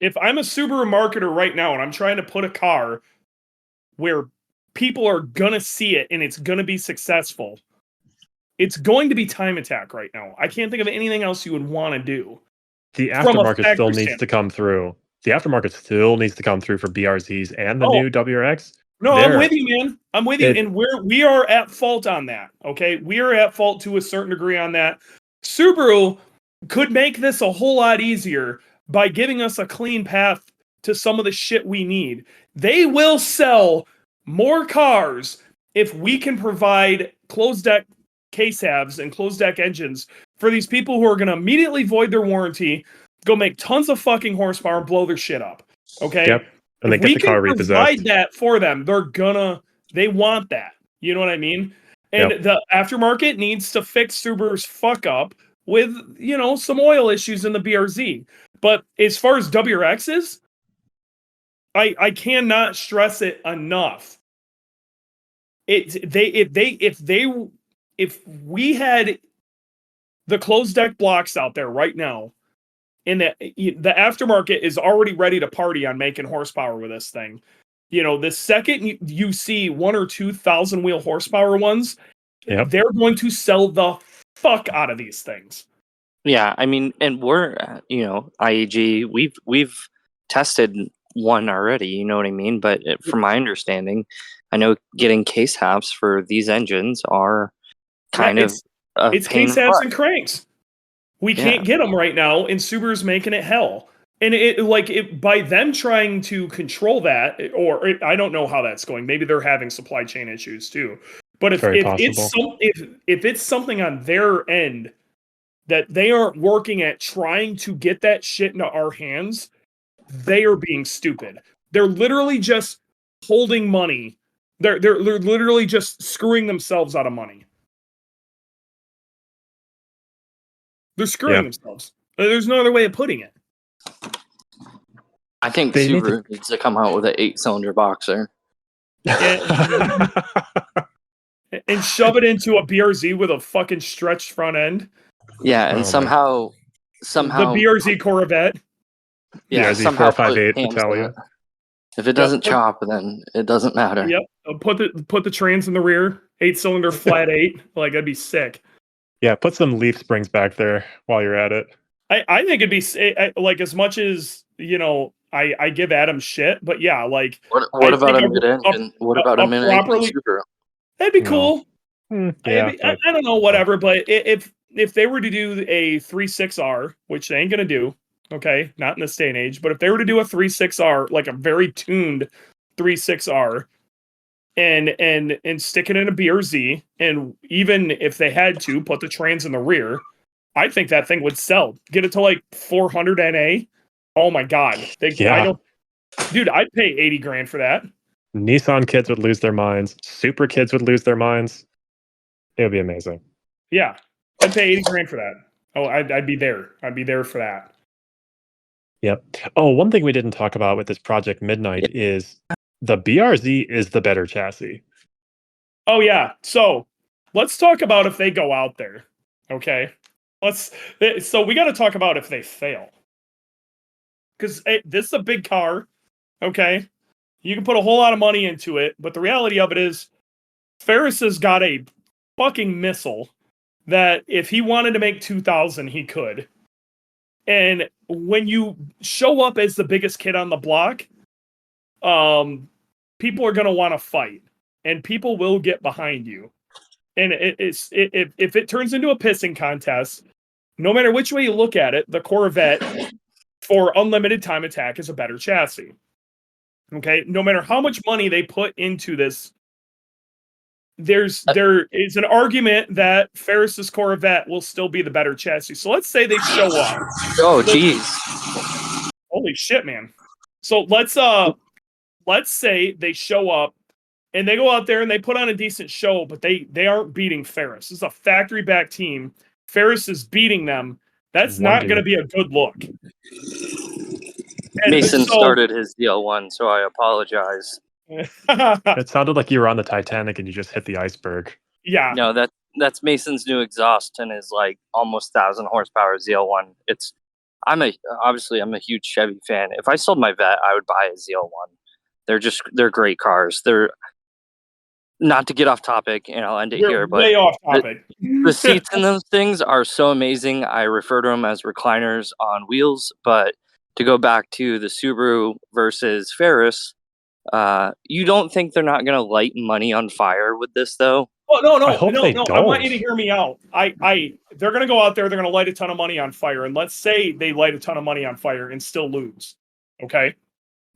If I'm a Subaru marketer right now and I'm trying to put a car where people are going to see it and it's going to be successful, it's going to be time attack right now. I can't think of anything else you would want to do. The aftermarket still needs to come through. The aftermarket still needs to come through for BRZs and the new WRX. No, I'm with you, man. I'm with you. And we are at fault on that. Okay. We are at fault to a certain degree on that. Subaru could make this a whole lot easier by giving us a clean path to some of the shit we need. They will sell more cars if we can provide closed deck case halves and closed deck engines for these people who are going to immediately void their warranty, go make tons of fucking horsepower and blow their shit up. Okay. Yep. And they get the car repossessed. Provide that for them. They want that. You know what I mean? And the aftermarket needs to fix Subaru's fuck up with, some oil issues in the BRZ. But as far as WRXs, I cannot stress it enough. If we had the closed deck blocks out there right now, and the aftermarket is already ready to party on making horsepower with this thing. The second you see 1,000 or 2,000 wheel horsepower ones, they're going to sell the fuck out of these things. Yeah, I mean, and we're IAG, we've tested one already. You know what I mean? But from my understanding, I know getting case halves for these engines are kind of it's case halves and cranks. We can't get them right now, and Subaru's making it hell. And by them trying to control that, I don't know how that's going. Maybe they're having supply chain issues too. But if it's something on their end that they aren't working at trying to get that shit into our hands, they are being stupid. They're literally just holding money. They're literally just screwing themselves out of money. They're screwing themselves. There's no other way of putting it. I think Subaru needs to come out with an 8-cylinder boxer. And shove it into a BRZ with a fucking stretched front end. Yeah, and somehow the BRZ Corvette. Yeah, BRZ 458 Italia. If it doesn't chop, then it doesn't matter. Yep. Put the trans in the rear, 8-cylinder flat 8. Like, that'd be sick. Yeah, put some leaf springs back there while you're at it. I think it'd be like, as much as I give Adam shit, but yeah, like what about a mid-engine? What about a mid-engine Subaru? That'd be cool. Yeah, I don't know, whatever. But if they were to do a 3.6R, which they ain't gonna do, okay, not in this day and age, but if they were to do a 3.6R, like a very tuned 3.6R, and stick it in a BRZ, and even if they had to put the trans in the rear, I think that thing would sell. Get it to like 400 NA. Oh my god. Dude, I'd pay 80 grand for that. Nissan kids would lose their minds. Super kids would lose their minds. It would be amazing. Yeah. I'd pay 80 grand for that. Oh, I'd be there. I'd be there for that. Yep. Oh, one thing we didn't talk about with this Project Midnight is the BRZ is the better chassis. Oh yeah. So let's talk about if they go out there. Okay. So we got to talk about if they fail. Because this is a big car. Okay. You can put a whole lot of money into it, but the reality of it is Ferris has got a fucking missile that if he wanted to make 2,000, he could. And when you show up as the biggest kid on the block, people are going to want to fight, and people will get behind you. And if it turns into a pissing contest, no matter which way you look at it, the Corvette for unlimited time attack is a better chassis. Okay, no matter how much money they put into this, there is an argument that Ferris's Corvette will still be the better chassis. So let's say they show up. Oh, jeez. Holy shit, man. So let's say they show up and they go out there and they put on a decent show, but they aren't beating Ferris. This is a factory back team. Ferris is beating them. That's not going to be a good look. And Mason started his DL1, so I apologize. It sounded like you were on the Titanic and you just hit the iceberg. Yeah. No, that's Mason's new exhaust and his like almost 1,000 horsepower ZL1. I'm a huge Chevy fan. If I sold my Vet, I would buy a ZL1. They're great cars. They're not to get off topic, and I'll end it here, but way off topic. The seats in those things are so amazing. I refer to them as recliners on wheels, but to go back to the Subaru versus Ferris, you don't think they're not going to light money on fire with this, though? Oh, no. I hope they I don't. want you to hear me out. They're going to go out there. They're going to light a ton of money on fire. And let's say they light a ton of money on fire and still lose. Okay?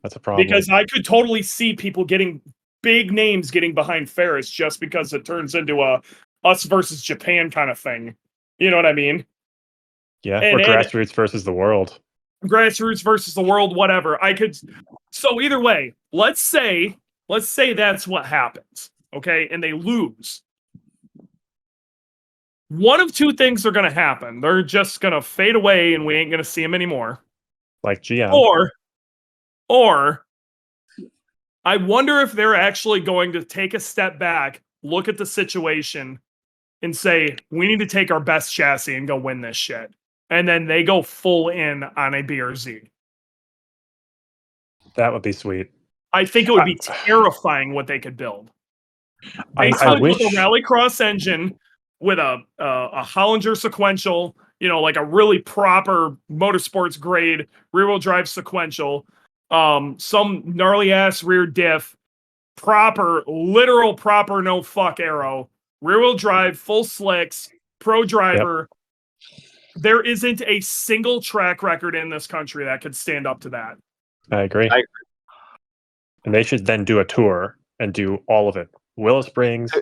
That's a problem. Because I could totally see people getting big names getting behind Ferris just because it turns into a us versus Japan kind of thing. You know what I mean? Yeah, or grassroots versus the world. Grassroots versus the world, whatever. So either way, let's say that's what happens, okay? And they lose. One of two things are going to happen. They're just going to fade away and we ain't going to see them anymore. Like GM. Or I wonder if they're actually going to take a step back, look at the situation, and say, we need to take our best chassis and go win this shit. And then they go full in on a BRZ. That would be sweet. I think it would be terrifying what they could build. I wish with a rallycross engine with a Hollinger sequential, like a really proper motorsports grade rear-wheel drive sequential, some gnarly ass rear diff, literal proper no fuck aero, rear-wheel drive, full slicks, pro driver. Yep. There isn't a single track record in this country that could stand up to that. I agree. And they should then do a tour and do all of it. Willow Springs,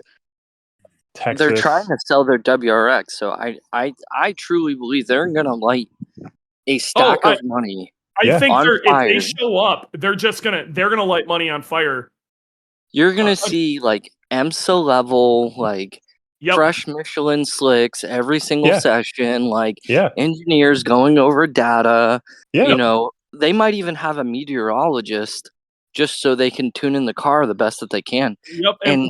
Texas. They're trying to sell their WRX, so I truly believe they're going to light a stack of money. I think if they show up, they're gonna light money on fire. You're gonna see like EMSA level, like fresh Michelin slicks every single session, like engineers going over data. They might even have a meteorologist just so they can tune in the car the best that they can. Yep, and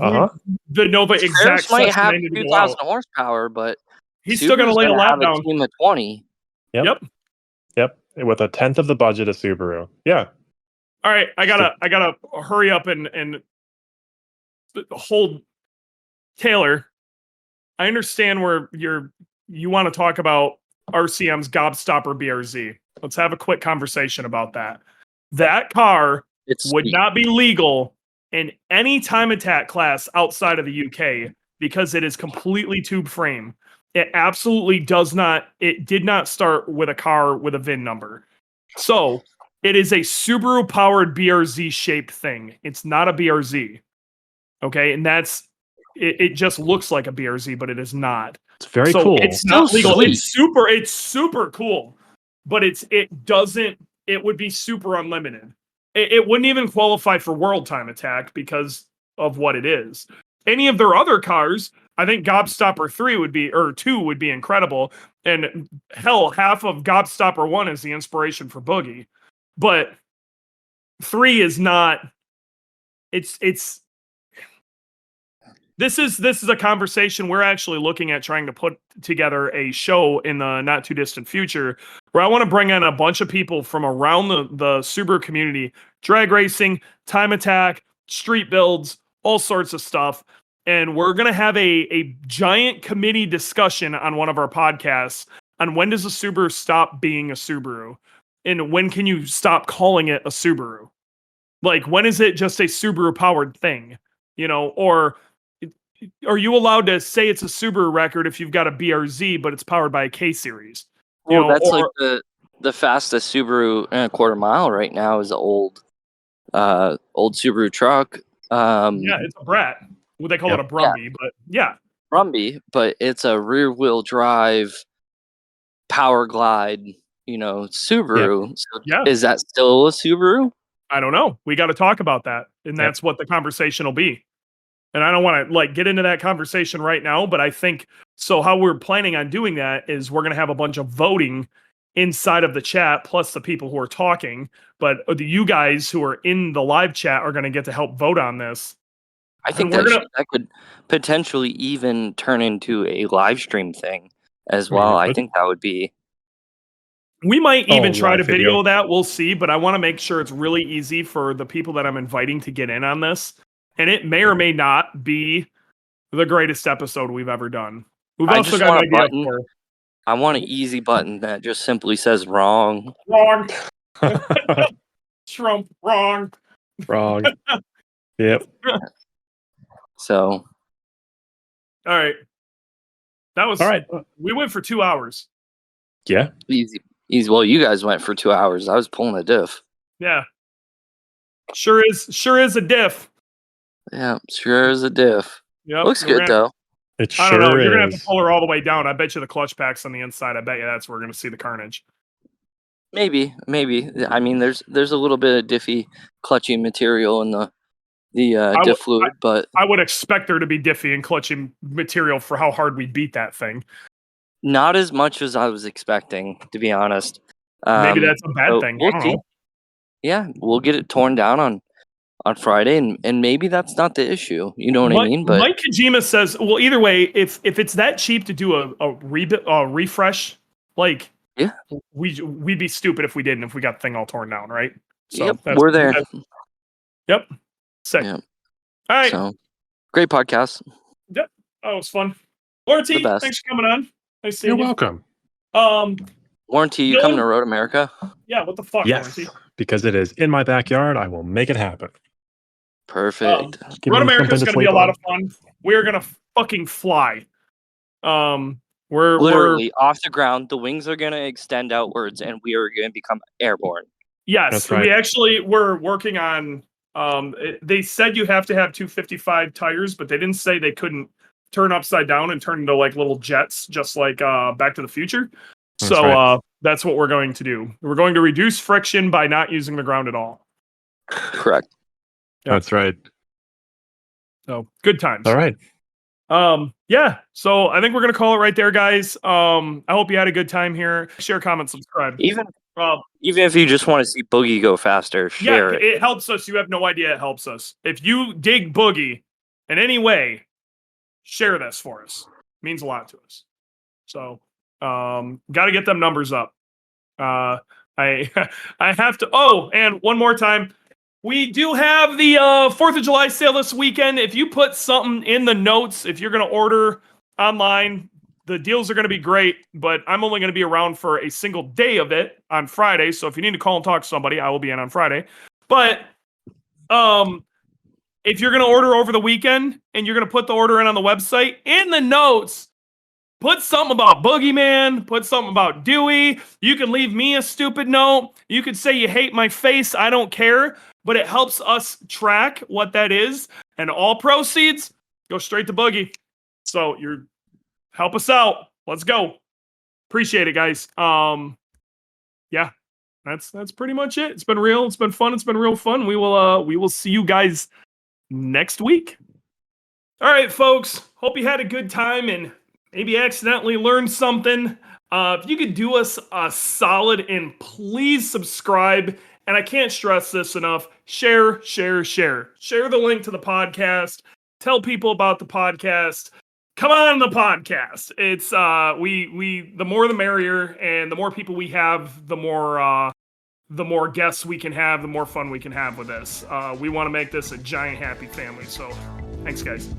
the Nova exact might have 2,000 horsepower, but he's still gonna lay a lap down. A team of 20. Yep. With 1/10 of the budget of Subaru. Yeah. All right, I gotta hurry up and hold Taylor. I understand where you want to talk about RCM's Gobstopper BRZ. Let's have a quick conversation about that. That car would not be legal in any time attack class outside of the UK because it is completely tube frame. It absolutely does not. It did not start with a car with a VIN number. So it is a Subaru powered BRZ shaped thing. It's not a BRZ. Okay. And it just looks like a BRZ, but it is not. It's very so cool. It's not legal. Sweet. It's super cool, but it would be super unlimited. It wouldn't even qualify for World Time Attack because of what it is. Any of their other cars, I think Gobstopper 2 would be incredible. And hell, half of Gobstopper 1 is the inspiration for Boogie. But 3 is not. This is a conversation we're actually looking at trying to put together a show in the not too distant future where I want to bring in a bunch of people from around the Subaru community, drag racing, time attack, street builds, all sorts of stuff. And we're going to have a giant committee discussion on one of our podcasts on when does a Subaru stop being a Subaru and when can you stop calling it a Subaru? Like, when is it just a Subaru powered thing? Or are you allowed to say it's a Subaru record if you've got a BRZ, but it's powered by a K series? That's like the fastest Subaru in a quarter mile right now is an old Subaru truck. It's a Brat. Well, they call it a Brumby, but yeah. Brumby, but it's a rear wheel drive power glide, Subaru. Yeah. So is that still a Subaru? I don't know. We got to talk about that. And that's what the conversation will be. And I don't want to get into that conversation right now, but I think so how we're planning on doing that is we're going to have a bunch of voting inside of the chat, plus the people who are talking, but you guys who are in the live chat are going to get to help vote on this. I think that could potentially even turn into a live stream thing as well. I think that would be. We might even try to video that. We'll see, but I want to make sure it's really easy for the people that I'm inviting to get in on this. And it may or may not be the greatest episode we've ever done. We've also got an idea for. I want an easy button that just simply says wrong. Wrong. Trump, wrong. Wrong. Yep. So. All right. That was. All right. We went for 2 hours. Yeah. Easy. Well, you guys went for 2 hours. I was pulling a diff. Yeah. Sure is a diff. Yeah, sure is a diff. Yep. Looks good though. It sure I don't know. is. You're gonna have to pull her all the way down. I bet you the clutch pack's on the inside. I bet you that's where we're gonna see the carnage. Maybe. I mean, there's a little bit of diffy clutching material in the diff fluid, but I would expect there to be diffy and clutching material for how hard we beat that thing. Not as much as I was expecting, to be honest. Maybe that's a bad thing. We'll see. Yeah, we'll get it torn down on Friday, and maybe that's not the issue. You know what I mean? But Mike Kojima says, well, either way, if it's that cheap to do a refresh, we'd be stupid if we didn't. If we got the thing all torn down, right? So we're there. Yep. Sick. Yep. All right. So, great podcast. Yep. Oh, it was fun. Warranty, thanks for coming on. Nice seeing you. You're welcome. Warranty, you coming to Road America? Yeah. What the fuck? Yes, Warranty? because it is in my backyard. I will make it happen. Perfect. Road America is going to be a lot of fun. We're going to fucking fly. We're literally off the ground. The wings are going to extend outwards, and we are going to become airborne. Yes, that's right. We actually were working on. They said you have to have 255 tires, but they didn't say they couldn't turn upside down and turn into like little jets, just like Back to the Future. That's what we're going to do. We're going to reduce friction by not using the ground at all. Correct. Yep. That's right. So good times. All right. Yeah. So I think we're gonna call it right there, guys. I hope you had a good time here. Share, comment, subscribe. Even if you just want to see Boogie go faster, share it. It helps us. You have no idea it helps us. If you dig Boogie in any way, share this for us. It means a lot to us. So got to get them numbers up. I have to. Oh, and one more time. We do have the 4th of July sale this weekend. If you put something in the notes, if you're going to order online, the deals are going to be great, but I'm only going to be around for a single day of it on Friday. So if you need to call and talk to somebody, I will be in on Friday. But if you're going to order over the weekend and you're going to put the order in on the website, in the notes, put something about Boogeyman, put something about Dewey. You can leave me a stupid note. You could say you hate my face. I don't care. But it helps us track what that is. And all proceeds Go straight to Boogie. So you're help us out. Let's go. Appreciate it, guys. Yeah, that's pretty much it. It's been real. It's been fun. It's been real fun. We will see you guys next week. All right, folks. Hope you had a good time and maybe accidentally learned something. If you could do us a solid and please subscribe. And I can't stress this enough. Share. Share the link to the podcast. Tell people about the podcast. Come on the podcast. It's we the more the merrier, and the more people we have, the more guests we can have, the more fun we can have with this. We want to make this a giant happy family. So thanks, guys.